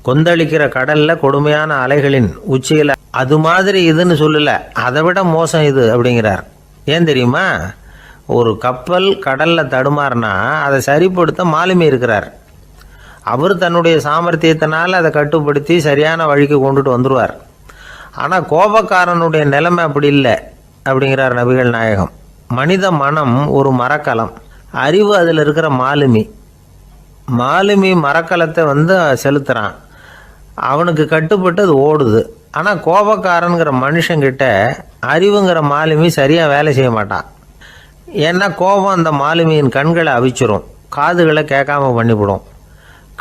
கொந்தளிக்கிற கடல்ல கொடுமையான அலைகளின் உச்சியில் அது மாதிரி இதுன்னு சொல்லல, அதை விட மோசம் இது அப்படிங்கிறார். ஏன் தெரியுமா? ஒரு கப்பல் கடல்ல தடுமாறினா அதை சரிப்படுத்த மாலுமி இருக்கிறார். அவர் தன்னுடைய சாமர்த்தியத்தினால் அதை கட்டுப்படுத்தி சரியான வழிக்கு கொண்டுட்டு வந்துடுவார். ஆனால் கோபக்காரனுடைய நிலைமை அப்படி இல்லை அப்படிங்கிறார் நபிகள் நாயகம். மனித மனம் ஒரு மரக்கலம், அறிவு அதில் இருக்கிற மாலுமி. மாலுமி மரக்கலத்தை செலுத்துகிறான், அவனுக்கு கட்டுப்பட்டு அது ஓடுது. ஆனால் கோபக்காரனுங்கிற மனுஷங்கிட்ட அறிவுங்கிற மாலுமி சரியாக வேலை செய்ய மாட்டான். ஏன்னா கோபம் அந்த மாலுமியின் கண்களை அவிச்சிரும், காதுகளை கேட்காம பண்ணிவிடும்.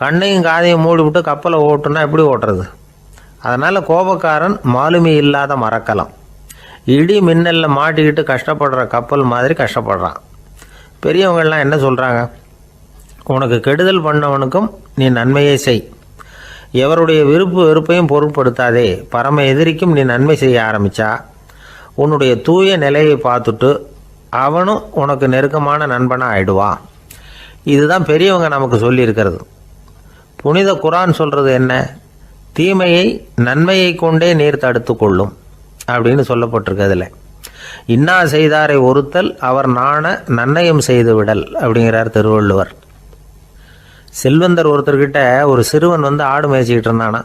கண்ணையும் காதையும் மூடிவிட்டு கப்பலை ஓட்டுனா எப்படி ஓட்டுறது? அதனால் கோபக்காரன் மாலுமி இல்லாத மரக்கலம். இடி மின்னலில் மாட்டிக்கிட்டு கஷ்டப்படுற கப்பல் மாதிரி கஷ்டப்படுறான். பெரியவங்கள்லாம் என்ன சொல்கிறாங்க? உனக்கு கெடுதல் பண்ணவனுக்கும் நீ நன்மையை செய், எவருடைய விருப்பு வெறுப்பையும் பொருட்படுத்தாதே. பரம எதிரிக்கும் நீ நன்மை செய்ய ஆரம்பித்தா உன்னுடைய தூய நிலையை பார்த்துட்டு அவனும் உனக்கு நெருக்கமான நண்பனாக ஆயிடுவான். இதுதான் பெரியவங்க நமக்கு சொல்லியிருக்கிறது. புனித குரான் சொல்கிறது என்ன? தீமையை நன்மையை கொண்டே நீர் தடுத்து கொள்ளும் அப்படின்னு சொல்லப்பட்டிருக்கு. அதில் இன்னா செய்தாரை ஒருத்தல் அவர் நாண நன்னயம் செய்து விடல் அப்படிங்கிறார் திருவள்ளுவர். செல்வந்தர் ஒருத்தர்கிட்ட ஒரு சிறுவன் ஆடு மேய்ச்சிக்கிட்டு இருந்தானா.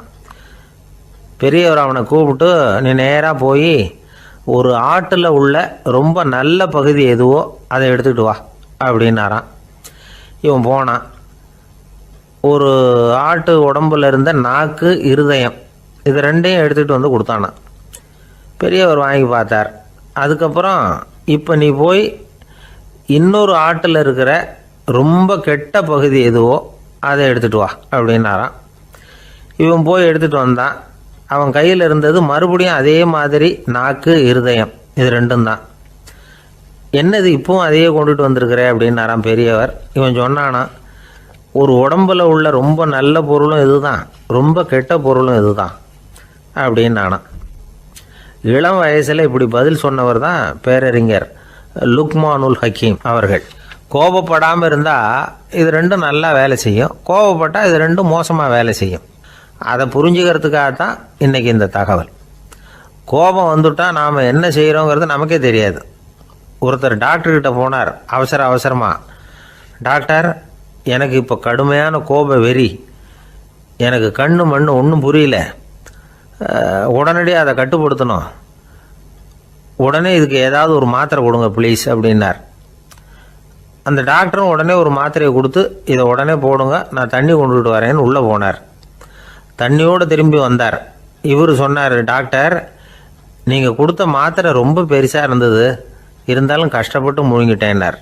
பெரியவர் அவனை கூப்பிட்டு, நீ நேராக போய் ஒரு ஆட்டில் உள்ள ரொம்ப நல்ல பகுதி எதுவோ அதை எடுத்துக்கிட்டு வா அப்படின்னாரான். இவன் போனான். ஒரு ஆட்டு உடம்புல இருந்த நாக்கு, இருதயம், இது ரெண்டையும் எடுத்துகிட்டு கொடுத்தானான். பெரியவர் வாங்கி பார்த்தார். அதுக்கப்புறம் இப்போ நீ போய் இன்னொரு ஆட்டில் இருக்கிற ரொம்ப கெட்ட பகுதி எதுவோ அதை எடுத்துகிட்டு வா அப்படின்னாரான். இவன் போய் எடுத்துகிட்டு வந்தான். அவன் கையில் இருந்தது மறுபடியும் அதே மாதிரி நாக்கு, இருதயம், இது ரெண்டும் தான். என்னது இப்பவும் அதையே கொண்டுட்டு வந்திருக்கிற அப்படின்னாரான் பெரியவர். இவன் சொன்னானா, ஒரு உடம்புல உள்ள ரொம்ப நல்ல பொருளும் இதுதான், ரொம்ப கெட்ட பொருளும் இதுதான் அப்படின்னானா. இளம் வயசில் இப்படி பதில் சொன்னவர் தான் பேரறிஞர் லுக்மானுல் ஹக்கீம் அவர்கள். கோபப்படாமல் இருந்தால் இது ரெண்டும் நல்லா வேலை செய்யும், கோபப்பட்டால் இது ரெண்டும் மோசமாக வேலை செய்யும். அதை புரிஞ்சுக்கிறதுக்காகத்தான் இன்றைக்கி இந்த தகவல். கோபம் வந்துட்டால் நாம் என்ன செய்கிறோங்கிறது நமக்கே தெரியாது. ஒருத்தர் டாக்டர்கிட்ட போனார் அவசரமாக. டாக்டர், எனக்கு இப்போ கடுமையான கோப வெறி, எனக்கு கண்ணு மண்ணு ஒன்றும் புரியல, உடனடியாக அதை கட்டுப்படுத்தணும், உடனே இதுக்கு ஏதாவது ஒரு மாத்திரை கொடுங்க ப்ளீஸ் அப்படின்னார். அந்த டாக்டரும் உடனே ஒரு மாத்திரையை கொடுத்து, இதை உடனே போடுங்க, நான் தண்ணி கொண்டுகிட்டு வரேன்னு உள்ளே போனார். தண்ணியோடு திரும்பி வந்தார். இவர் சொன்னார், டாக்டர், நீங்கள் கொடுத்த மாத்திரை ரொம்ப பெருசாக இருந்தது, இருந்தாலும் கஷ்டப்பட்டு முழுங்கிட்டேன்னார்.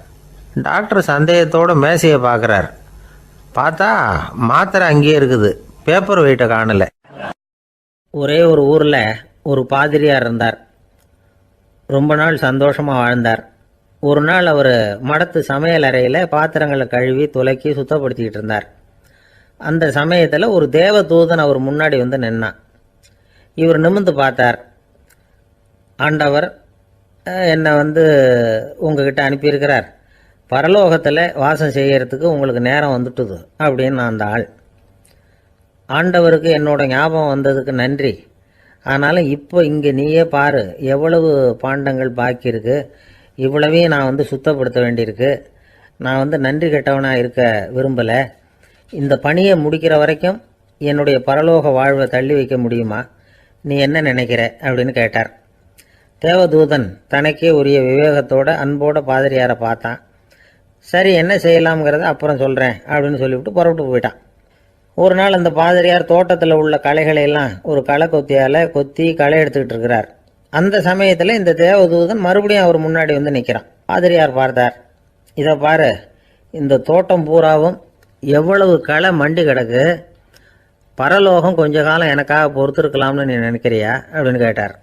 டாக்டர் சந்தேகத்தோடு மேசையை பார்க்குறார். பார்த்தா மாத்திரை அங்கேயே இருக்குது, பேப்பர் வெயிட்டை காணலை. ஒரே ஒரு ஊரில் ஒரு பாதிரியார் இருந்தார். ரொம்ப நாள் சந்தோஷமாக வாழ்ந்தார். ஒரு நாள் அவர் மடத்து சமையல் அறையில் பாத்திரங்களை கழுவி துலக்கி சுத்தப்படுத்திக்கிட்டு இருந்தார். அந்த சமயத்தில் ஒரு தேவதூதன் அவர் முன்னாடி நின்னான். இவர் நிமிர்ந்து பார்த்தார். ஆண்டவர் என்னை உங்ககிட்ட அனுப்பியிருக்கிறார், பரலோகத்தில் வாசம் செய்யறதுக்கு உங்களுக்கு நேரம் வந்துட்டுது அப்படின்னு அந்த ஆள். ஆண்டவருக்கு என்னோட ஞாபகம் வந்ததுக்கு நன்றி, ஆனாலும் இப்போ இங்கே நீயே பாரு எவ்வளவு பாண்டங்கள் பாக்கி இருக்குது, இவ்வளவையும் நான் சுத்தப்படுத்த வேண்டியிருக்கு. நான் நன்றி கெட்டவனாக இருக்க விரும்பலை. இந்த பணியை முடிக்கிற வரைக்கும் என்னுடைய பரலோக வாழ்வை தள்ளி வைக்க முடியுமா? நீ என்ன நினைக்கிற அப்படின்னு கேட்டார். தேவதூதன் தனக்கே உரிய விவேகத்தோட அன்போட பாதிரியாரை பார்த்தான். சரி, என்ன செய்யலாம்ங்கிறத அப்புறம் சொல்கிறேன் அப்படின்னு சொல்லிவிட்டு புறப்பட்டு போயிட்டான். ஒரு நாள் அந்த பாதிரியார் தோட்டத்தில் உள்ள களைகளையெல்லாம் ஒரு களை கொத்தியால் கொத்தி களை எடுத்துக்கிட்டு இருக்கிறார். அந்த சமயத்தில் இந்த தேவதூதன் மறுபடியும் அவர் முன்னாடி நிற்கிறான். பாதிரியார் பார்த்தார். இதை பாரு, இந்த தோட்டம் பூராவும் எவ்வளவு களை மண்டி கிடக்கு, பரலோகம் கொஞ்ச காலம் எனக்காக பொறுத்திருக்கலாம்னு நீ நினைக்கிறியா அப்படின்னு கேட்டார்.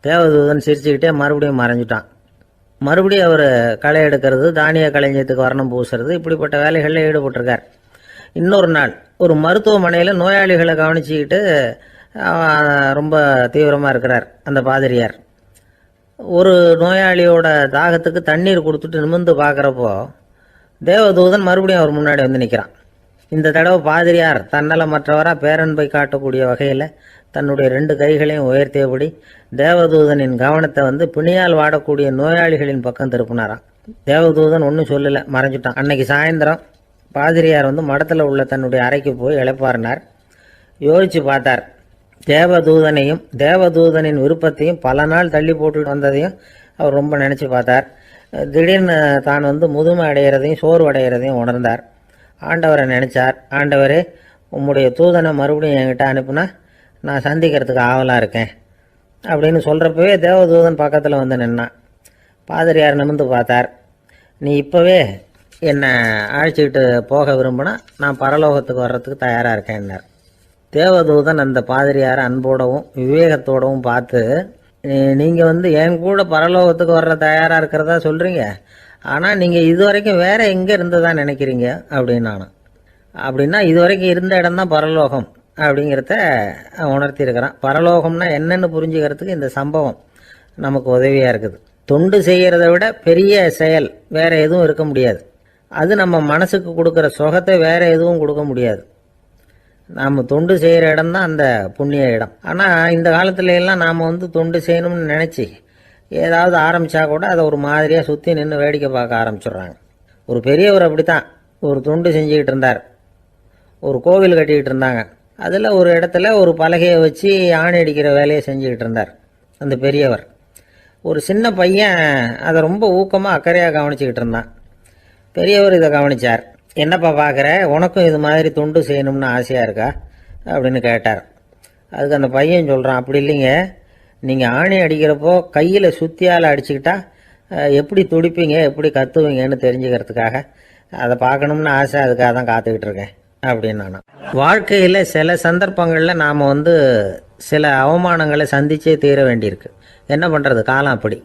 தேவதூதன் சிரிச்சுக்கிட்டே மறுபடியும் மறைஞ்சிட்டான். மறுபடியும் அவர் களை எடுக்கிறது, தானிய களஞ்சியத்துக்கு வர்ணம் பூசுறது, இப்படிப்பட்ட வேலைகளில் ஈடுபட்டிருக்கார். இன்னொரு நாள் ஒரு மருத்துவமனையில் நோயாளிகளை கவனிச்சுக்கிட்டு ரொம்ப தீவிரமாக இருக்கிறார் அந்த பாதிரியார். ஒரு நோயாளியோட தாகத்துக்கு தண்ணீர் கொடுத்துட்டு நிமிர்ந்து பார்க்குறப்போ தேவதூதன் மறுபடியும் அவர் முன்னாடி வந்து நிற்கிறான். இந்த தடவை பாதிரியார் தன்னலமற்றவராக பேரன்பை காட்டக்கூடிய வகையில் தன்னுடைய 2 கைகளையும் உயர்த்தியபடி தேவதூதனின் கவனத்தை வந்து பிணியால் வாடக்கூடிய நோயாளிகளின் பக்கம் திருப்பினாராம். தேவதூதன் ஒன்றும் சொல்லலை, மறைஞ்சிட்டான். அன்னைக்கு சாயந்தரம் பாதிரியார் வந்து மடத்தில் உள்ள தன்னுடைய அறைக்கு போய் இளைப்பாறினார். யோசித்து பார்த்தார். தேவதூதனையும் தேவதூதனின் விருப்பத்தையும் பல நாள் தள்ளி போட்டு வந்ததையும் அவர் ரொம்ப நினச்சி பார்த்தார். திடீர்னு தான் வந்து முதுமை அடைகிறதையும் சோர்வு அடைகிறதையும் உணர்ந்தார். ஆண்டவரை நினச்சார். ஆண்டவரே, உம்முடைய தூதனை மறுபடியும் என்கிட்ட அனுப்புனா நான் சந்திக்கிறதுக்கு ஆவலாக இருக்கேன் அப்படின்னு சொல்கிறப்பவே தேவதூதன் பக்கத்தில் வந்து நின்னான். பாதிரியார் நிமிர்ந்து பார்த்தார். நீ இப்போவே என்னை அழைச்சிக்கிட்டு போக விரும்பினா நான் பரலோகத்துக்கு வர்றதுக்கு தயாராக இருக்கேன்னார். தேவதூதன் அந்த பாதிரியாரை அன்போடவும் விவேகத்தோடவும் பார்த்து, நீங்கள் வந்து என் கூட பரலோகத்துக்கு வர்ற தயாராக இருக்கிறதா சொல்கிறீங்க, ஆனால் நீங்கள் இது வரைக்கும் வேறு எங்கே இருந்ததா நினைக்கிறீங்க அப்படின்னானு. அப்படின்னா இது வரைக்கும் இருந்த இடம்தான் பரலோகம் அப்படிங்கிறத உணர்த்தியிருக்கிறான். பரலோகம்னா என்னென்னு புரிஞ்சுக்கிறதுக்கு இந்த சம்பவம் நமக்கு உதவியாக இருக்குது. தொண்டு செய்கிறத விட பெரிய செயல் வேறு எதுவும் இருக்க முடியாது. அது நம்ம மனசுக்கு கொடுக்குற சுகத்தை வேறு எதுவும் கொடுக்க முடியாது. நாம் தொண்டு செய்கிற இடம் தான் அந்த புண்ணிய இடம். ஆனால் இந்த காலத்துல எல்லாம் நாம் வந்து தொண்டு செய்யணும்னு நினச்சி ஏதாவது ஆரம்பித்தா கூட அதை ஒரு மாதிரியாக சுற்றி நின்று வேடிக்கை பார்க்க ஆரம்பிச்சிடுறாங்க. ஒரு பெரியவர் அப்படி தான் ஒரு தொண்டு செஞ்சுக்கிட்டு இருந்தார். ஒரு கோவில் கட்டிக்கிட்டு இருந்தாங்க. அதில் ஒரு இடத்துல ஒரு பலகையை வச்சு ஆணி அடிக்கிற வேலையை செஞ்சுக்கிட்டு இருந்தார் அந்த பெரியவர். ஒரு சின்ன பையன் அதை ரொம்ப ஊக்கமாக அக்கறையாக கவனிச்சிக்கிட்டு இருந்தான். பெரியவர் இதை கவனித்தார். என்னப்பா பார்க்குற, உனக்கும் இது மாதிரி தொண்டு செய்யணும்னு ஆசையாக இருக்கா அப்படின்னு கேட்டார். அதுக்கு அந்த பையன் சொல்கிறான், அப்படி இல்லைங்க, நீங்கள் ஆணி அடிக்கிறப்போ கையில் சுத்தியால் அடிச்சுக்கிட்டா எப்படி துடிப்பீங்க, எப்படி கத்துவீங்கன்னு தெரிஞ்சுக்கிறதுக்காக அதை பார்க்கணும்னு ஆசை, அதுக்காக தான் காத்துக்கிட்டு இருக்கேன் அப்படின்னு நான். வாழ்க்கையில் சில சந்தர்ப்பங்களில் நாம் வந்து சில அவமானங்களை சந்திச்சே தீர வேண்டியிருக்கு. என்ன பண்ணுறது, காலம் அப்படி.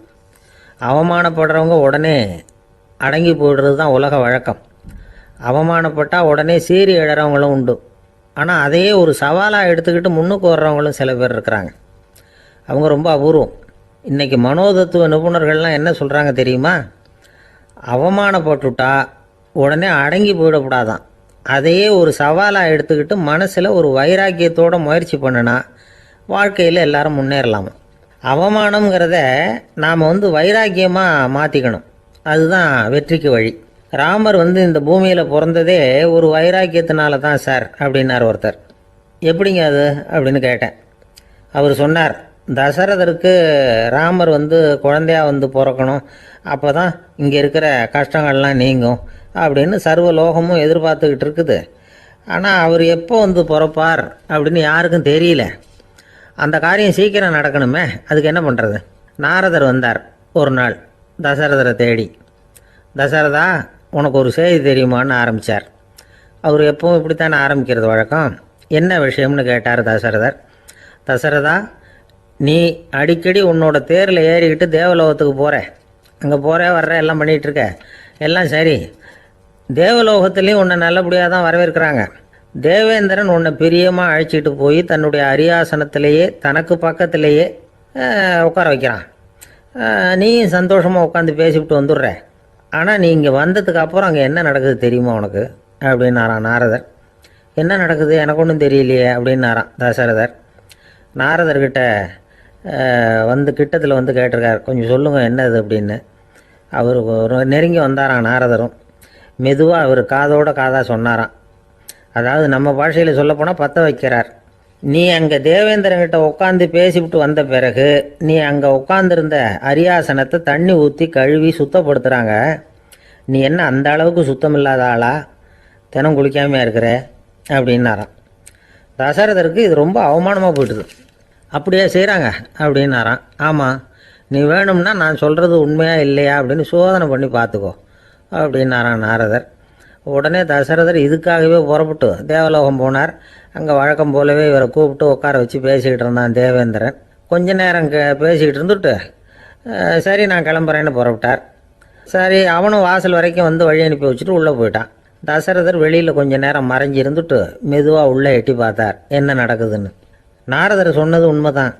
அவமானப்படுறவங்க உடனே அடங்கி போயிடுறது தான் உலக வழக்கம். அவமானப்பட்டால் உடனே சீறி எழறவங்களும் உண்டு. ஆனால் அதையே ஒரு சவாலாக எடுத்துக்கிட்டு முன்னுக்கு வர்றவங்களும் சில பேர் இருக்கிறாங்க. அவங்க ரொம்ப அபூர்வம். இன்றைக்கி மனோதத்துவ நிபுணர்கள்லாம் என்ன சொல்கிறாங்க தெரியுமா? அவமானப்பட்டுட்டா உடனே அடங்கி போயிடக்கூடாதான். அதையே ஒரு சவாலாக எடுத்துக்கிட்டு மனசில் ஒரு வைராக்கியத்தோடு முயற்சி பண்ணினா வாழ்க்கையில் எல்லாரும் முன்னேறலாமா. அவமானங்கிறத நாம் வந்து வைராக்கியமாக மாற்றிக்கணும். அதுதான் வெற்றிக்கு வழி. ராமர் வந்து இந்த பூமியில் பிறந்ததே ஒரு வைராக்கியத்தினால தான் சார் அப்படின்னார் ஒருத்தர். எப்படிங்க அது அப்படின்னு கேட்டேன். அவர் சொன்னார், தசரதருக்கு ராமர் வந்து குழந்தையாக வந்து பிறக்கணும், அப்போ தான் இங்கே இருக்கிற கஷ்டங்கள்லாம் நீங்கும் அப்படின்னு சர்வ லோகமும் எதிர்பார்த்துக்கிட்டு இருக்குது. ஆனால் அவர் எப்போ வந்து பிறப்பார் அப்படின்னு யாருக்கும் தெரியல. அந்த காரியம் சீக்கிரம் நடக்கணுமே, அதுக்கு என்ன பண்ணுறது? நாரதர் வந்தார் ஒரு நாள் தசரதரை தேடி. தசரதா, உனக்கு ஒரு செய்தி தெரியுமான்னு ஆரம்பித்தார். அவர் எப்பவும் இப்படித்தானே ஆரம்பிக்கிறது வழக்கம். என்ன விஷயம்னு கேட்டார் தசரதர். தசரதா, நீ அடிக்கடி உன்னோட தேரில் ஏறிக்கிட்டு தேவலோகத்துக்கு போகிற, அங்கே போகிற வர்ற எல்லாம் பண்ணிகிட்ருக்க, எல்லாம் சரி. தேவலோகத்துலேயும் உன்னை நல்லபடியாக தான் வரவேற்கிறாங்க. தேவேந்திரன் உன்னை பிரியமாக அழைச்சிட்டு போய் தன்னுடைய அரியாசனத்திலேயே தனக்கு பக்கத்திலேயே உட்கார வைக்கிறான். நீயும் சந்தோஷமாக உட்காந்து பேசிவிட்டு வந்துடுற. ஆனால் நீ இங்கே வந்ததுக்கு அப்புறம் அங்கே என்ன நடக்குது தெரியுமா உனக்கு அப்படின்னாரான் நாரதர். என்ன நடக்குது எனக்கு ஒன்றும் தெரியலையே அப்படின்னாரான் தசரதர். நாரதர்கிட்ட வந்து கிட்டத்தில் வந்து கேட்டிருக்கார், கொஞ்சம் சொல்லுங்கள் என்னது அப்படின்னு. அவர் நெருங்கி வந்தாரான் நாரதரும். மெதுவாக அவர் காதோட காதாக சொன்னாராம். அதாவது நம்ம பாஷையில் சொல்லப்போனால் பற்ற வைக்கிறார். நீ அங்கே தேவேந்திரன்கிட்ட உட்காந்து பேசிவிட்டு வந்த பிறகு நீ அங்கே உட்காந்துருந்த அரியாசனத்தை தண்ணி ஊற்றி கழுவி சுத்தப்படுத்துகிறாங்க. நீ என்ன அந்த அளவுக்கு சுத்தம் இல்லாத ஆளா, தினம் குளிக்காமையாக இருக்கிற அப்படின்னாராம். தசரதருக்கு இது ரொம்ப அவமானமாக போயிட்டுது. அப்படியே செய்கிறாங்க அப்படின்னாராம். ஆமாம், நீ வேணும்னா நான் சொல்கிறது உண்மையா இல்லையா அப்படின்னு சோதனை பண்ணி பார்த்துக்கோ அப்படின்னாரான் நாரதர். உடனே தசரதர் இதுக்காகவே புறப்பட்டு தேவலோகம் போனார். அங்கே வழக்கம் போலவே இவரை கூப்பிட்டு உட்கார வச்சு பேசிக்கிட்டு இருந்தான் தேவேந்திரன். கொஞ்ச நேரம் பேசிக்கிட்டு இருந்துட்டு சரி நான் கிளம்புறேன்னு புறப்பட்டார். சரி அவனும் வாசல் வரைக்கும் வந்து வழி அனுப்பி வச்சுட்டு உள்ளே போயிட்டான். தசரதர் வெளியில் கொஞ்ச நேரம் மறைஞ்சி இருந்துட்டு மெதுவாக உள்ளே எட்டி பார்த்தார் என்ன நடக்குதுன்னு. நாரதர் சொன்னது உண்மைதான்.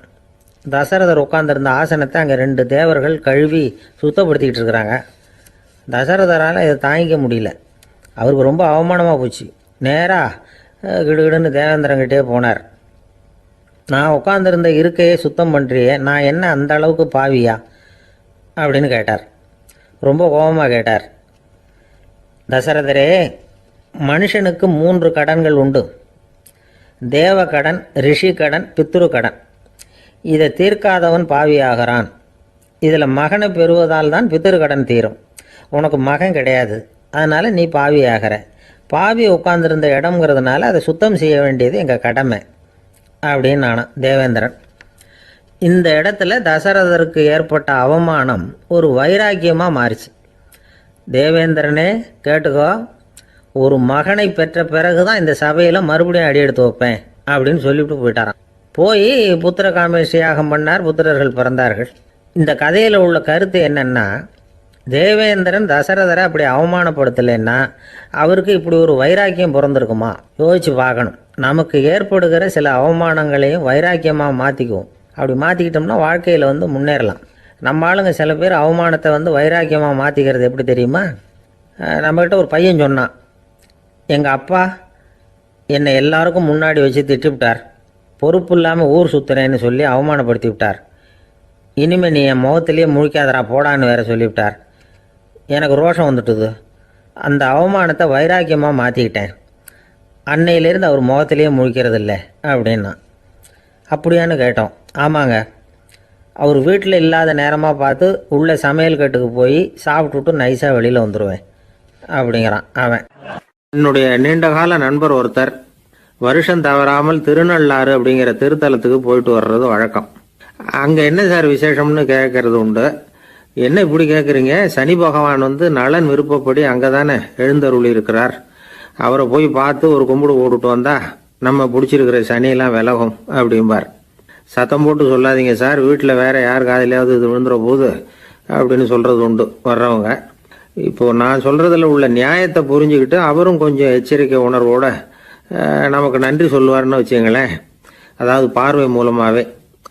தசரதர் உட்காந்துருந்த ஆசனத்தை அங்கே 2 தேவர்கள் கழுவி சுத்தப்படுத்திக்கிட்டு இருக்கிறாங்க. தசரதரால் இதை தாங்கிக்க முடியல. அவருக்கு ரொம்ப அவமானமாக போச்சு. நேராக கிடுகிடுன்னு தேவேந்திரங்கிட்டே போனார். நான் உட்காந்துருந்த இருக்கையே சுத்தம் பண்ணுறியே, நான் என்ன அந்த அளவுக்கு பாவியா அப்படின்னு கேட்டார். ரொம்ப கோபமாக கேட்டார். தசரதரே, மனுஷனுக்கு 3 கடன்கள் உண்டு. தேவ கடன், ரிஷி கடன், பித்ரு கடன். இதை தீர்க்காதவன் பாவியாகிறான். இதில் மகனை பெறுவதால் தான் பித்ரு கடன் தீரும். உனக்கு மகன் கிடையாது, அதனால் நீ பாவி ஆகிற. பாவி உட்காந்துருந்த இடம்ங்கிறதுனால அதை சுத்தம் செய்ய வேண்டியது எங்கள் கடமை அப்படின்னு நானும் தேவேந்திரன். இந்த இடத்துல தசரதருக்கு ஏற்பட்ட அவமானம் ஒரு வைராக்கியமாக மாறிச்சு. தேவேந்திரனே கேட்டுக்கோ, ஒரு மகனை பெற்ற பிறகு தான் இந்த சபையில் மறுபடியும் அடி எடுத்து வைப்பேன் அப்படின்னு சொல்லிவிட்டு போயிட்டாராம். போய் புத்திர காமேஷ் யாகம் பண்ணார். புத்திரர்கள் பிறந்தார்கள். இந்த கதையில் உள்ள கருத்து என்னென்னா, தேவேந்திரன் தசரதரை அப்படி அவமானப்படுத்தலைன்னா அவருக்கு இப்படி ஒரு வைராக்கியம் பிறந்திருக்குமா? யோசிச்சு பார்க்கணும். நமக்கு ஏற்படுகிற சில அவமானங்களையும் வைராக்கியமாக மாற்றிக்குவோம். அப்படி மாற்றிக்கிட்டோம்னா வாழ்க்கையில் முன்னேறலாம். நம்ம ஆளுங்க சில பேர் அவமானத்தை வைராக்கியமாக மாற்றிக்கிறது எப்படி தெரியுமா? நம்மகிட்ட ஒரு பையன் சொன்னான், எங்கள் அப்பா என்னை எல்லாருக்கும் முன்னாடி வச்சு திட்டிவிட்டார், பொறுப்பு இல்லாமல் ஊர் சுற்றுறேன்னு சொல்லி அவமானப்படுத்தி விட்டார். இனிமேல் நீ என் முகத்திலேயே முழிக்காதரா போடான்னு வேற சொல்லிவிட்டார். எனக்கு ரோஷம் வந்துட்டுது. அந்த அவமானத்தை வைராக்கியமாக மாற்றிக்கிட்டேன். அன்னையிலேருந்து அவர் முகத்திலேயே முழிக்கிறது இல்லை அப்படின்னா. அப்படியான்னு கேட்டோம். ஆமாங்க, அவர் வீட்டில் இல்லாத நேரமாக பார்த்து உள்ள சமையல் கட்டுக்கு போய் சாப்பிட்டுட்டு நைஸாக வெளியில் வந்துடுவேன் அப்படிங்கிறான் அவன். என்னுடைய நீண்டகால நண்பர் ஒருத்தர் வருஷம் தவறாமல் திருநள்ளாறு அப்படிங்கிற திருத்தலத்துக்கு போயிட்டு வர்றது வழக்கம். அங்கே என்ன சார் விசேஷம்னு கேட்கறது உண்டு. என்ன இப்படி கேட்குறீங்க? சனி பகவான் நலன் விருப்பப்படி அங்கே தானே எழுந்தருளி இருக்கிறார். அவரை போய் பார்த்து ஒரு கும்பிடு போட்டுட்டு வந்தா நம்ம பிடிச்சிருக்கிற சனியெல்லாம் விலகும் அப்படிம்பார். சத்தம் போட்டு சொல்லாதீங்க சார், வீட்டில் வேற யார் காதிலையாவது இது விழுந்துற போது அப்படின்னு சொல்கிறது உண்டு வர்றவங்க. இப்போது நான் சொல்கிறதுல உள்ள நியாயத்தை புரிஞ்சுக்கிட்டு அவரும் கொஞ்சம் எச்சரிக்கை உணர்வோடு நமக்கு நன்றி சொல்லுவார்னு வச்சுங்களேன். அதாவது பார்வை மூலமாகவே.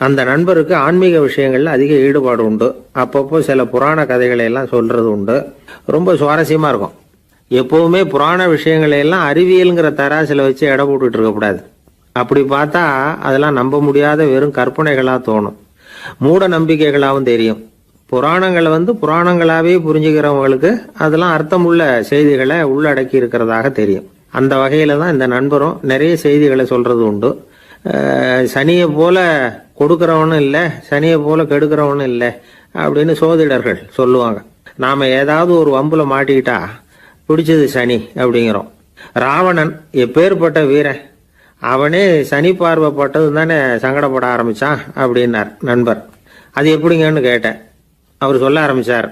அந்த நண்பருக்கு ஆன்மீக விஷயங்களில் அதிக ஈடுபாடு உண்டு. அப்பப்போ சில புராண கதைகளை எல்லாம் சொல்கிறது உண்டு. ரொம்ப சுவாரஸ்யமாக இருக்கும். எப்போவுமே புராண விஷயங்களையெல்லாம் அறிவியலுங்கிற தராசில் வச்சு எடை போட்டுட்டு இருக்கக்கூடாது. அப்படி பார்த்தா அதெல்லாம் நம்ப முடியாத வெறும் கற்பனைகளாக தோணும், மூட நம்பிக்கைகளாகவும் தெரியும். புராணங்களை புராணங்களாகவே புரிஞ்சுக்கிறவங்களுக்கு அதெல்லாம் அர்த்தமுள்ள செய்திகளை உள்ளடக்கி இருக்கிறதாக தெரியும். அந்த வகையில் தான் இந்த நண்பரும் நிறைய செய்திகளை சொல்கிறது உண்டு. சனியை போல கொடுக்குறவனும் இல்லை, சனியை போல கெடுக்கிறவனும் இல்லை அப்படின்னு சோதிடர்கள் சொல்லுவாங்க. நாம் ஏதாவது ஒரு வம்புல மாட்டிக்கிட்டா பிடிச்சது சனி அப்படிங்கிறோம். ராவணன் எப்பேற்பட்ட வீரன், அவனே சனி பார்வைப்பட்டது தானே சங்கடப்பட ஆரம்பித்தான் அப்படின்னார் நண்பர். அது எப்படிங்கன்னு கேட்டேன். அவர் சொல்ல ஆரம்பித்தார்,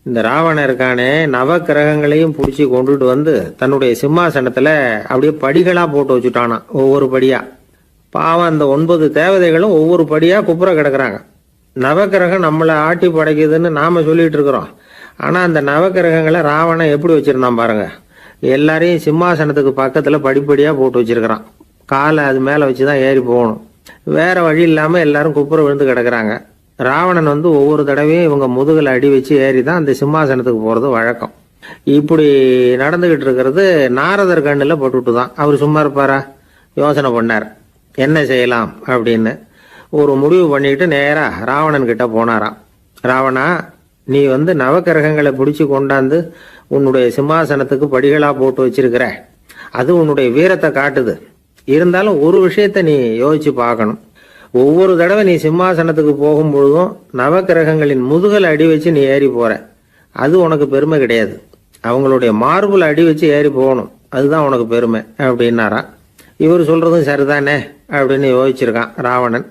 இந்த ராவணன் இருக்கானே நவ கிரகங்களையும் பிடிச்சி கொண்டுட்டு தன்னுடைய சிம்மாசனத்தில் அப்படியே படிகளாக போட்டு வச்சுட்டானா, ஒவ்வொரு படியாக. பாவம் அந்த 9 தேவதைகளும் ஒவ்வொரு படியாக குப்புற கிடக்குறாங்க. நவக்கிரகம் நம்மளை ஆட்டி படைக்குதுன்னு நாம் சொல்லிட்டு இருக்கிறோம். ஆனால் அந்த நவக்கிரகங்களை ராவணன் எப்படி வச்சுருந்தான் பாருங்க. எல்லாரையும் சிம்மாசனத்துக்கு பக்கத்தில் படிப்படியாக போட்டு வச்சிருக்கிறான். காலை அது மேலே வச்சு தான் ஏறி போகணும். வேற வழி இல்லாமல் எல்லாரும் குப்புற விழுந்து கிடக்குறாங்க. ராவணன் ஒவ்வொரு தடவையும் இவங்க முதுகில் அடி வச்சு ஏறி தான் அந்த சிம்மாசனத்துக்கு போகிறது வழக்கம். இப்படி நடந்துக்கிட்டு இருக்கிறது நாரதர் கண்ணில் பட்டுட்டு தான். அவர் சும்மா இருப்பாரா? யோசனை பண்ணார் என்ன செய்யலாம் அப்படின்னு. ஒரு முடிவு பண்ணிட்டு நேராக ராவணன் கிட்ட போனாராம். ராவணா, நீ நவக்கிரகங்களை பிடிச்சி கொண்டாந்து உன்னுடைய சிம்மாசனத்துக்கு படிகளாக போட்டு வச்சிருக்கிற, அது உன்னுடைய வீரத்தை காட்டுது. இருந்தாலும் ஒரு விஷயத்த நீ யோசிச்சு பார்க்கணும். ஒவ்வொரு தடவை நீ சிம்மாசனத்துக்கு போகும்பொழுதும் நவக்கிரகங்களின் முதுகல் அடி வச்சு நீ ஏறி போற, அது உனக்கு பெருமை கிடையாது. அவங்களுடைய மார்புல அடி வச்சு ஏறி போகணும், அதுதான் உனக்கு பெருமை அப்படின்னாராம். இவர் சொல்றதும் சரிதானே அப்படின்னு யோசிச்சிருக்கான் ராவணன்.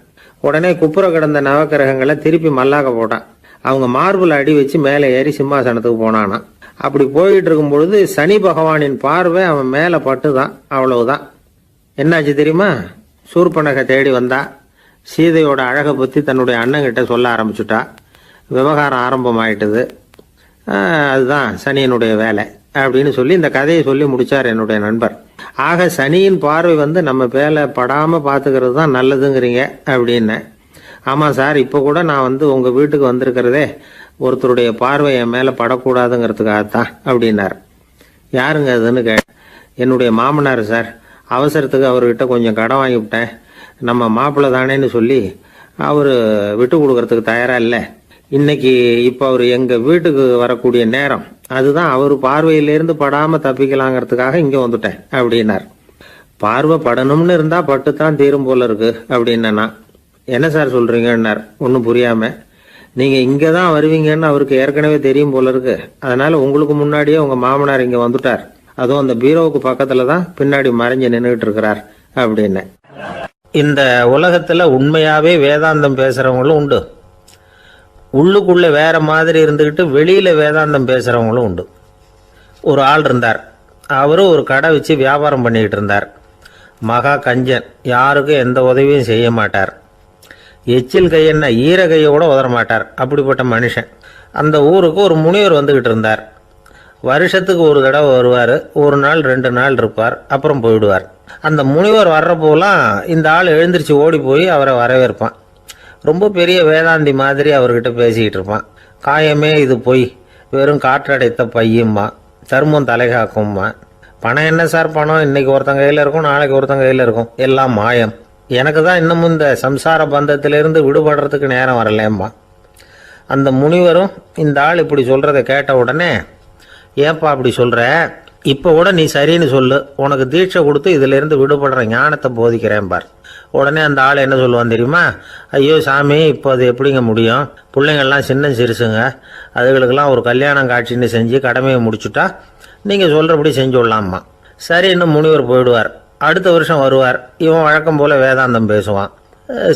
உடனே குப்புற கிடந்த நவக்கிரகங்களை திருப்பி மல்லாக்க போட்டான். அவங்க மார்புல அடி வச்சு மேலே ஏறி சிம்மாசனத்துக்கு போனானா. அப்படி போயிட்டு இருக்கும் பொழுது சனி பகவானின் பார்வை அவன் மேலே பட்டுதான். அவ்வளவுதான். என்னாச்சு தெரியுமா? சூர்பனகை தேடி வந்தா. சீதையோட அழகை பற்றி தன்னுடைய அண்ணங்கிட்ட சொல்ல ஆரம்பிச்சுட்டா. விவகாரம் ஆரம்பமாயிட்டது. அதுதான் சனியனுடைய வேலை அப்படின்னு சொல்லி இந்த கதையை சொல்லி முடிச்சார் என்னுடைய நண்பர். ஆக சனியின் பார்வை நம்ம பேல படாமல் பார்த்துக்கிறது தான் நல்லதுங்கிறீங்க அப்படின்னு. ஆமாம் சார், இப்போ கூட நான் உங்கள் வீட்டுக்கு வந்திருக்கிறதே ஒருத்தருடைய பார்வை என் மேலே படக்கூடாதுங்கிறதுக்காகத்தான் அப்படின்னார். யாருங்க அதுன்னு என்னுடைய மாமனார் சார். அவசரத்துக்கு அவர்கிட்ட கொஞ்சம் கடன் வாங்கிவிட்டேன். நம்ம மாப்பிள்ளை தானேன்னு சொல்லி அவர் விட்டு கொடுக்கறதுக்கு தயாராக இல்லை. இன்னைக்கு இப்போ அவர் எங்கள் வீட்டுக்கு வரக்கூடிய நேரம், அதுதான் அவர் பார்வையிலேருந்து படாமல் தப்பிக்கலாங்கிறதுக்காக இங்கே வந்துட்டேன் அப்படின்னார். பார்வை படணும்னு இருந்தால் பட்டுத்தான் தீரும் போல இருக்கு அப்படின்னா. என்ன சார் சொல்கிறீங்கன்னார் ஒன்றும் புரியாமல். நீங்கள் இங்கே தான் வருவீங்கன்னு அவருக்கு ஏற்கனவே தெரியும் போல இருக்கு. அதனால் உங்களுக்கு முன்னாடியே உங்கள் மாமனார் இங்கே வந்துட்டார். அதுவும் அந்த பீரோவுக்கு பக்கத்தில் தான் பின்னாடி மறைஞ்சு நின்றுட்டு இருக்கிறார் அப்படின்னு. இந்த உலகத்தில் உண்மையாகவே வேதாந்தம் பேசுகிறவங்களும் உண்டு. உள்ளுக்குள்ளே வேற மாதிரி இருந்துக்கிட்டு வெளியில் வேதாந்தம் பேசுகிறவங்களும் உண்டு. ஒரு ஆள் இருந்தார். அவரும் ஒரு கடை வச்சு வியாபாரம் பண்ணிக்கிட்டு இருந்தார். மகா கஞ்சன், யாருக்கும் எந்த உதவியும் செய்ய மாட்டார். எச்சில் கையென்ன ஈர கையை கூட உதற மாட்டார். அப்படிப்பட்ட மனுஷன். அந்த ஊருக்கு ஒரு முனிவர் வந்துக்கிட்டு இருந்தார். வருஷத்துக்கு ஒரு தடவை வருவார். ஒரு நாள் 2 நாள் இருப்பார், அப்புறம் போயிடுவார். அந்த முனிவர் வர்றப்போலாம் இந்த ஆள் எழுந்திரிச்சு ஓடி போய் அவரை வரவேற்பான். ரொம்ப பெரிய வேதாந்தி மாதிரி அவர்கிட்ட பேசிக்கிட்டு இருப்பான். காயமே இது பொய், வெறும் காற்றடைத்த பையும்மா, சர்மம் தலைகாக்கும்மா. பணம் என்ன சார் பணம், இன்னைக்கு ஒருத்தன் கையில் இருக்கும், நாளைக்கு ஒருத்தன் கையில் இருக்கும், எல்லாம் மாயம். எனக்கு தான் இன்னமும் இந்த சம்சார பந்தத்திலிருந்து விடுபடுறதுக்கு நேரம் வரலேம்மா. அந்த முனிவரும் இந்த ஆள் இப்படி சொல்கிறத கேட்ட உடனே, ஏப்பா அப்படி சொல்கிற, இப்போ கூட நீ சரின்னு சொல்லு, உனக்கு தீட்சை கொடுத்து இதிலேருந்து விடுபடுற ஞானத்தை போதிக்கிறேன் பார். உடனே அந்த ஆள் என்ன சொல்லுவான் தெரியுமா? ஐயோ சாமி, இப்போ அது எப்படிங்க முடியும்? பிள்ளைங்கள்லாம் சின்ன சிறுசுங்க, அதுகளுக்கெல்லாம் ஒரு கல்யாணம் காட்சின்னு செஞ்சு கடமையை முடிச்சுட்டா நீங்கள் சொல்கிறபடி செஞ்சு விடலாமா. சரி, இன்னும் முனிவர் போயிடுவார். அடுத்த வருஷம் வருவார். இவன் வழக்கம் போல் வேதாந்தம் பேசுவான்.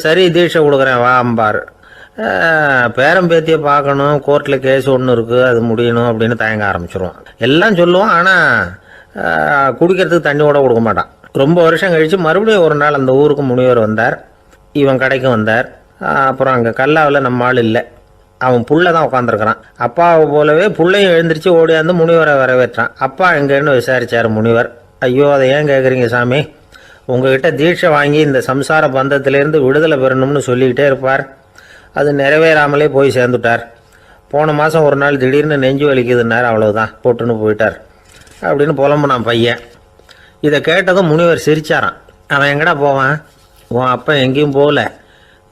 சரி, தீட்சை கொடுக்குறேன் வா அம்பார். பேரம்பேத்தியை பார்க்கணும், கோர்ட்டில் கேஸ் ஒன்று இருக்குது, அது முடியணும் அப்படின்னு தயங்க ஆரம்பிச்சிருவான். எல்லாம் சொல்லுவான், ஆனால் குடிக்கிறதுக்கு தண்ணி கூட கொடுக்க மாட்டான். ரொம்ப வருஷம் கழித்து மறுபடியும் ஒரு நாள் அந்த ஊருக்கு முனிவர் வந்தார். இவன் கடைக்கு வந்தார். அப்புறம் அங்கே கல்லாவில் நம்ம ஆள் இல்லை. அவன் புள்ள தான் உட்காந்துருக்கிறான். அப்பாவை போலவே புள்ளையும் எழுந்திரிச்சு ஓடியாந்து முனிவரை வரவேற்றான். அப்பா எங்கேன்னு விசாரித்தார் முனிவர். ஐயோ, அதை ஏன் கேட்குறீங்க சாமி, உங்ககிட்ட தீட்சை வாங்கி இந்த சம்சார பந்தத்திலேருந்து விடுதலை பெறணும்னு சொல்லிக்கிட்டே இருப்பார். அது நிறைவேறாமலே போய் சேர்ந்துட்டார். போன மாதம் ஒரு நாள் திடீர்னு நெஞ்சு வலிக்குதுன்னார், அவ்வளோதான் போட்டுன்னு போயிட்டார் அப்படின்னு புலம்புனான் பையன். இதை கேட்டதும் முனிவர் சிரிச்சாரான். அவன் எங்கடா போவான், உன் அப்பா எங்கேயும் போகல,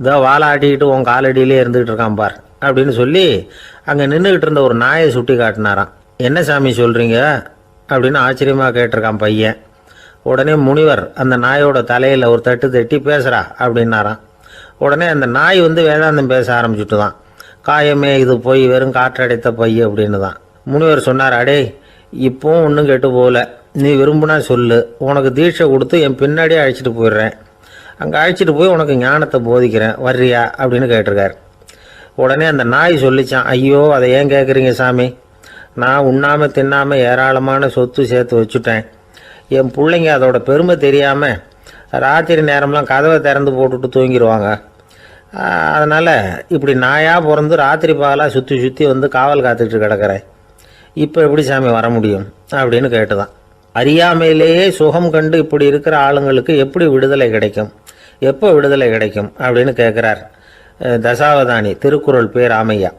இதோ வாழை ஆட்டிக்கிட்டு உன் காலடியிலே இருந்துக்கிட்டு இருக்கான் பார் அப்படின்னு சொல்லி அங்கே நின்றுக்கிட்டு இருந்த ஒரு நாயை சுட்டி காட்டினாரான். என்ன சாமி சொல்கிறீங்க அப்படின்னு ஆச்சரியமாக கேட்டிருக்கான் பையன். உடனே முனிவர் அந்த நாயோட தலையில் ஒரு தட்டு தட்டி பேசுகிறா அப்படின்னாரான். உடனே அந்த நாய் வேதாந்தம் பேச ஆரம்பிச்சுட்டு தான். காயமே இது போய் வெறும் காற்றடைத்த பை அப்படின்னு தான். முனிவர் சொன்னார், அடே இப்போவும் ஒன்றும் கெட்டு போகல, நீ விரும்புனா சொல்லு, உனக்கு தீட்சை கொடுத்து என் பின்னாடியே அழைச்சிட்டு போயிடுறேன், அங்கே அழைச்சிட்டு போய் உனக்கு ஞானத்தை போதிக்கிறேன், வர்றியா அப்படின்னு கேட்டிருக்கார். உடனே அந்த நாய் சொல்லிச்சான், ஐயோ அதை ஏன் கேட்குறீங்க சாமி, நான் உண்ணாமல் தின்னாமல் ஏராளமான சொத்து சேர்த்து வச்சுட்டேன். என் பிள்ளைங்க அதோட பெருமை தெரியாமல் ராத்திரி நேரம்லாம் கதவை திறந்து போட்டுட்டு தூங்கிடுவாங்க. அதனால் இப்படி நாயாக பிறந்து ராத்திரி பகலாக சுற்றி சுற்றி காவல் காத்துக்கிட்டு கிடக்கிறேன். இப்போ எப்படி சாமி வர முடியும் அப்படின்னு கேட்டுதான். அறியாமையிலேயே சுகம் கண்டு இப்படி இருக்கிற ஆளுங்களுக்கு எப்படி விடுதலை கிடைக்கும், எப்போ விடுதலை கிடைக்கும் அப்படின்னு கேட்குறார் தசாவதானி, திருக்குறள் பேர் ராமையா.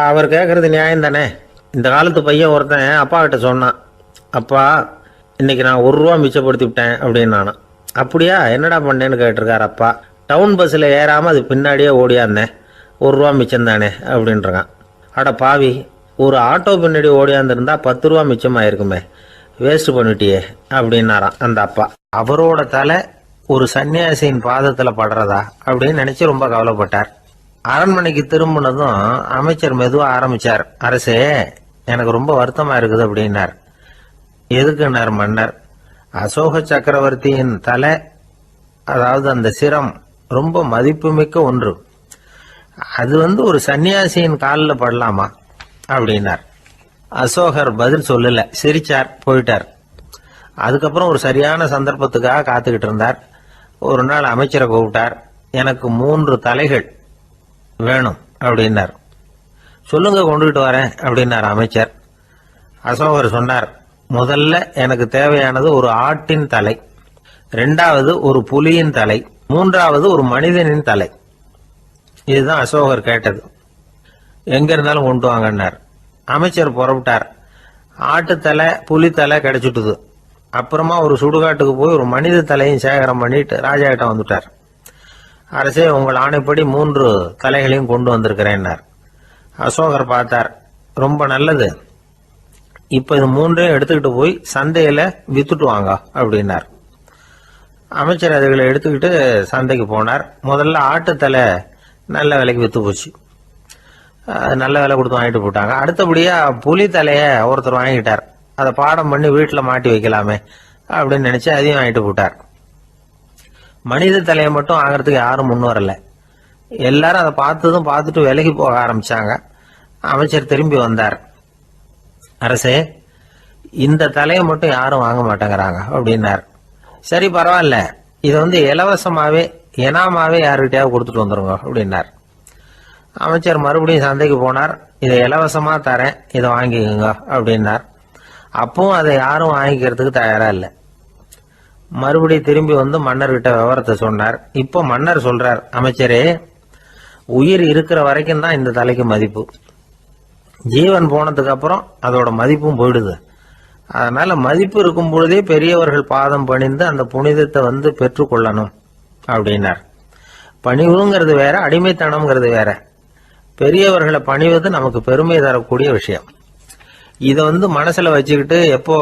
அவர் கேட்குறது நியாயம் தானே. இந்த காலத்து பையன் ஒருத்தன் அப்பா கிட்ட சொன்னான், அப்பா இன்றைக்கி நான் 1 ரூபா மிச்சப்படுத்தி விட்டேன் அப்படின்னு. நானும் அப்படியா, என்னடா பண்ணேன்னு கேட்டிருக்கார் அப்பா. டவுன் பஸ்ஸில் ஏறாமல் அது பின்னாடியே ஓடியாந்தேன், 1 ரூபா மிச்சம் தானே அப்படின்றான். அட பாவி, ஒரு ஆட்டோ பின்னாடி ஓடியாந்துருந்தா 10 ரூபா மிச்சமாயிருக்குமே, வேஸ்ட் பண்ணிட்டியே அப்படின்னாராம் அந்த அப்பா. அவரோட தலை ஒரு சன்னியாசியின் பாதத்தில் படுறதா அப்படின்னு நினச்சி ரொம்ப கவலைப்பட்டார். அரண்மனைக்கு திரும்பினதும் அமைச்சர் மெதுவாக ஆரம்பித்தார், அரசே எனக்கு ரொம்ப வருத்தமாக இருக்குது அப்படின்னார். எதுக்குன்னார் மன்னர். அசோக சக்கரவர்த்தியின் தலை, அதாவது அந்த சிரம் ரொம்ப மதிப்புமிக்க ஒன்று, அது ஒரு சன்னியாசியின் காலில் படலாமா அப்படின்னார். அசோகர் பதில் சொல்லல, சிரிச்சார், போயிட்டார். அதுக்கப்புறம் ஒரு சரியான சந்தர்ப்பத்துக்காக காத்துக்கிட்டு இருந்தார். ஒரு நாள் அமைச்சரை கூப்பிட்டார். எனக்கு 3 தலைகள் வேணும் அப்படின்னார். சொல்லுங்க, கொண்டுகிட்டு வரேன் அப்படின்னார் அமைச்சர். அசோகர் சொன்னார், முதல்ல எனக்கு தேவையானது ஒரு ஆட்டின் தலை, 2வது ஒரு புலியின் தலை, 3வது ஒரு மனிதனின் தலை. இதுதான் அசோகர் கேட்டது. எங்க இருந்தாலும் கொண்டு வாங்கன்னார். அமைச்சர் புறப்பட்டார். ஆட்டுத்தலை புலித்தலை கிடைச்சிட்டுது. அப்புறமா ஒரு சுடுகாட்டுக்கு போய் ஒரு மனித தலையும் சேகரம் பண்ணிட்டு ராஜா கிட்ட வந்துட்டார். அரசே, உங்கள் ஆணைப்படி 3 தலைகளையும் கொண்டு வந்திருக்கிறேன்னார். அசோகர் பார்த்தார். ரொம்ப நல்லது, இப்ப இது 3ஐயும் எடுத்துக்கிட்டு போய் சந்தையில வித்துட்டு வாங்க அப்படின்னார். அமைச்சர் அதுகளை எடுத்துக்கிட்டு சந்தைக்கு போனார். முதல்ல ஆட்டுத்தலை நல்ல விலைக்கு வித்து போச்சு. நல்ல விலை கொடுத்து வாங்கிட்டு போட்டாங்க. அடுத்தபடியா புலி தலைய ஒருத்தர் வாங்கிட்டார். அதை பாடம் பண்ணி வீட்டில் மாட்டி வைக்கலாமே அப்படின்னு நினைச்சு அதையும் வாங்கிட்டு போட்டார். மனித தலையை மட்டும் வாங்குறதுக்கு யாரும் முன் வரல. எல்லாரும் அதை பார்த்துட்டு விலகி போக ஆரம்பிச்சாங்க. அமைச்சர் திரும்பி வந்தார். அரசே, இந்த தலையை மட்டும் யாரும் வாங்க மாட்டேங்கிறாங்க அப்படின்னார். சரி, பரவாயில்ல, இதை இலவசமாவே இனாமாவே யாருக்கிட்டையாவது கொடுத்துட்டு வந்துருங்க அப்படின்னார். அமைச்சர் மறுபடியும் சந்தைக்கு போனார். இதை இலவசமா தரேன், இதை வாங்கிக்கோங்க அப்படின்னார். அப்பவும் அதை யாரும் வாங்கிக்கிறதுக்கு தயாரா இல்லை. மறுபடியும் திரும்பி வந்து மன்னர்கிட்ட விவரத்தை சொன்னார். இப்போ மன்னர் சொல்றார், அமைச்சரே, உயிர் இருக்கிற வரைக்கும் தான் இந்த தலைக்கு மதிப்பு. ஜீவன் போனதுக்கு அப்புறம் அதோட மதிப்பும் போயிடுது. அதனால மதிப்பு இருக்கும் பொழுதே பெரியவர்கள் பாதம் பணிந்து அந்த புனிதத்தை பெற்றுக்கொள்ளணும் அப்படின்னார். பணிவுங்கிறது வேற, அடிமைத்தனம்ங்கிறது வேற. பெரியவர்களை பணிவது நமக்கு பெருமை தரக்கூடிய விஷயம். இதை மனசுல வச்சுக்கிட்டு எப்போ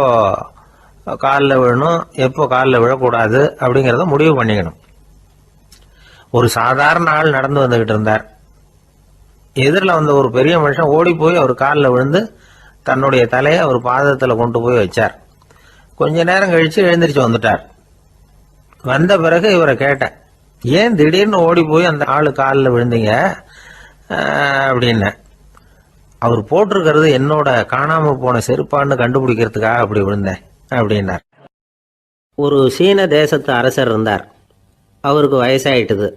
காலில் விழணும், எப்போ காலில் விழக்கூடாது அப்படிங்கிறத முடிவு பண்ணிக்கணும். ஒரு சாதாரண ஆள் நடந்து வந்துகிட்டு இருந்தார். எதிரில் வந்த ஒரு பெரிய மனுஷன் ஓடி போய் அவர் காலில் விழுந்து தன்னுடைய தலையை அவர் பாதத்தில் கொண்டு போய் வச்சார். கொஞ்ச நேரம் கழிச்சு எழுந்திரிச்சு வந்துட்டார். வந்த பிறகு இவரை கேட்டேன், ஏன் திடீர்னு ஓடி போய் அந்த ஆளு காலில் விழுந்தீங்க அப்படின்னு. அவர் போட்டிருக்கிறது என்னோட காணாம போன செருப்பான்னு கண்டுபிடிக்கிறதுக்காக அப்படி விழுந்தேன் அப்படின்னார். ஒரு சீன தேசத்து அரசர் இருந்தார். அவருக்கு வயசாயிட்டுது.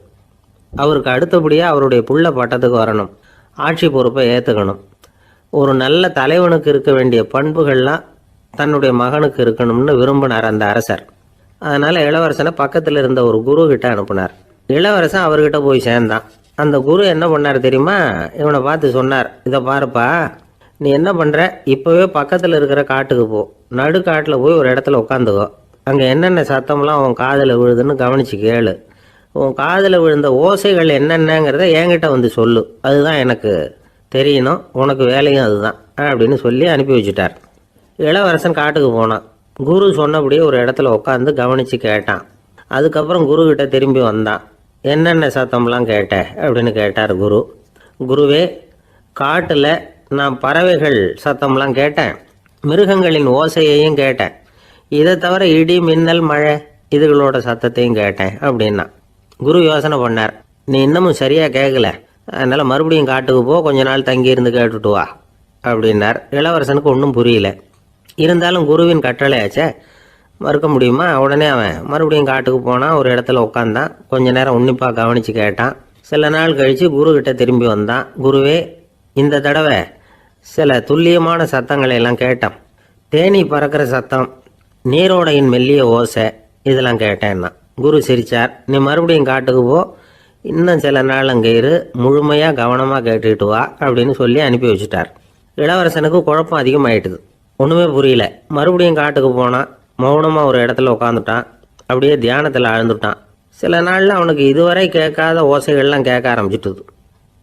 அவருக்கு அடுத்தபடியாக அவருடைய புள்ள பட்டத்துக்கு வரணும், ஆட்சி பொறுப்பை ஏற்றுக்கணும். ஒரு நல்ல தலைவனுக்கு இருக்க வேண்டிய பண்புகள்லாம் தன்னுடைய மகனுக்கு இருக்கணும்னு விரும்பினார் அந்த அரசர். அதனால இளவரசனை பக்கத்தில் இருந்த ஒரு குரு கிட்ட அனுப்புனார். இளவரசன் அவர்கிட்ட போய் சேர்ந்தான். அந்த குரு என்ன பண்ணார் தெரியுமா? இவனை பார்த்து சொன்னார், இதை பாருப்பா, நீ என்ன பண்ணுற, இப்போவே பக்கத்தில் இருக்கிற காட்டுக்கு போ, நடுக்காட்டில் போய் ஒரு இடத்துல உட்காந்துக்கோ. அங்கே என்னென்ன சத்தம்லாம் உன் காதில் விழுதுன்னு கவனிச்சு கேளு. உன் காதில் விழுந்த ஓசைகள் என்னென்னங்கிறத என்கிட்ட சொல்லு, அதுதான் எனக்கு தெரியணும், உனக்கு வேலையும் அதுதான் அப்படின்னு சொல்லி அனுப்பி வச்சுட்டார். இளவரசன் காட்டுக்கு போனான். குரு சொன்னபடியே ஒரு இடத்துல உட்காந்து கவனித்து கேட்டான். அதுக்கப்புறம் குரு கிட்ட திரும்பி வந்தான். என்னென்ன சத்தம்லாம் கேட்ட அப்படின்னு கேட்டார் குரு. குருவே, காட்டில் நான் பறவைகள் சத்தம்லாம் கேட்டேன், மிருகங்களின் ஓசையையும் கேட்டேன், இதை தவிர இடி மின்னல் மழை இதுகளோட சத்தத்தையும் கேட்டேன் அப்படின்னா. குரு யோசனை பண்ணார், நீ இன்னமும் சரியாக கேட்கல, அதனால் மறுபடியும் காட்டுக்கு போ, கொஞ்ச நாள் தங்கியிருந்து கேட்டுட்டு வா அப்படின்னார். இளவரசனுக்கு ஒன்றும் புரியல. இருந்தாலும் குருவின் கட்டளையாச்சே, மறுக்க முடியுமா? உடனே அவன் மறுபடியும் காட்டுக்கு போனான். ஒரு இடத்துல உட்காந்தான். கொஞ்ச நேரம் உன்னிப்பாக கவனித்து கேட்டான். சில நாள் கழித்து குரு கிட்ட திரும்பி வந்தான். குருவே, இந்த தடவை சில துல்லியமான சத்தங்களை எல்லாம் கேட்டான். தேனி பறக்கிற சத்தம், நீரோடையின் மெல்லிய ஓசை, இதெல்லாம் கேட்டேன்னா. குரு சிரிச்சார். நீ மறுபடியும் காட்டுக்கு போ, இன்னும் சில நாள் அங்கே இரு, முழுமையாக கவனமாக கேட்டுக்கிட்டு வா அப்படின்னு சொல்லி அனுப்பி வச்சுட்டார். இளவரசனுக்கு குழப்பம் அதிகமாயிட்டுது. ஒன்றுமே புரியல. மறுபடியும் காட்டுக்கு போனான். மௌனமாக ஒரு இடத்துல உட்காந்துட்டான். அப்படியே தியானத்தில் ஆழ்ந்துட்டான். சில நாளில் அவனுக்கு இதுவரை கேட்காத ஓசைகள்லாம் கேட்க ஆரம்பிச்சிட்டுது.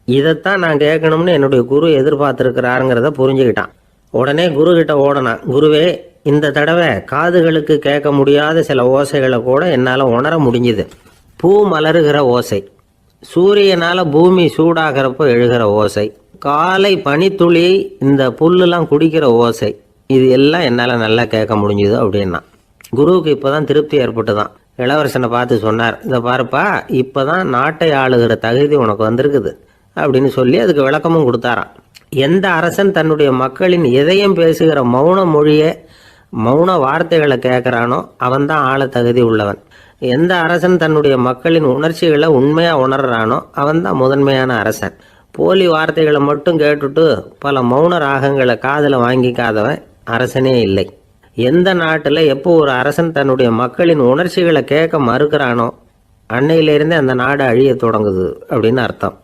இதைத்தான் நான் கேட்கணும்னு என்னுடைய குரு எதிர்பார்த்துருக்கிறாருங்கிறத புரிஞ்சுக்கிட்டான். உடனே குரு கிட்ட ஓடனான். குருவே, இந்த தடவை காதுகளுக்கு கேட்க முடியாத சில ஓசைகளை கூட என்னால் உணர முடிஞ்சுது. பூ மலருகிற ஓசை, சூரியனால் பூமி சூடாகிறப்போ எழுகிற ஓசை, காலை பனித்துளி இந்த புல்லுலாம் குடிக்கிற ஓசை, இது எல்லாம் என்னால் நல்லா கேட்க முடிஞ்சுது அப்படின்னா. குருவுக்கு இப்போ தான் திருப்தி ஏற்பட்டு தான். இளவரசனை பார்த்து சொன்னார், இதை பாருப்பா, இப்போ தான் நாட்டை ஆளுகிற தகுதி உனக்கு வந்திருக்குது அப்படின்னு சொல்லி அதுக்கு விளக்கமும் கொடுத்தாராம். எந்த அரசன் தன்னுடைய மக்களின் எதையும் பேசுகிற மௌன மொழியை, மௌன வார்த்தைகளை கேட்குறானோ அவன் தான் ஆள தகுதி உள்ளவன். எந்த அரசன் தன்னுடைய மக்களின் உணர்ச்சிகளை உண்மையாக உணர்றானோ அவன் தான் முதன்மையான அரசன். போலி வார்த்தைகளை மட்டும் கேட்டுட்டு பல மௌன ராகங்களை காதில் வாங்கிக்காதவன் அரசனே இல்லை. எந்த நாட்டில் எப்போ ஒரு அரசன் தன்னுடைய மக்களின் உணர்ச்சிகளை கேட்க மறுக்கிறானோ அன்னையிலேருந்தே அந்த நாடு அழிய தொடங்குது அப்படின்னு அர்த்தம்.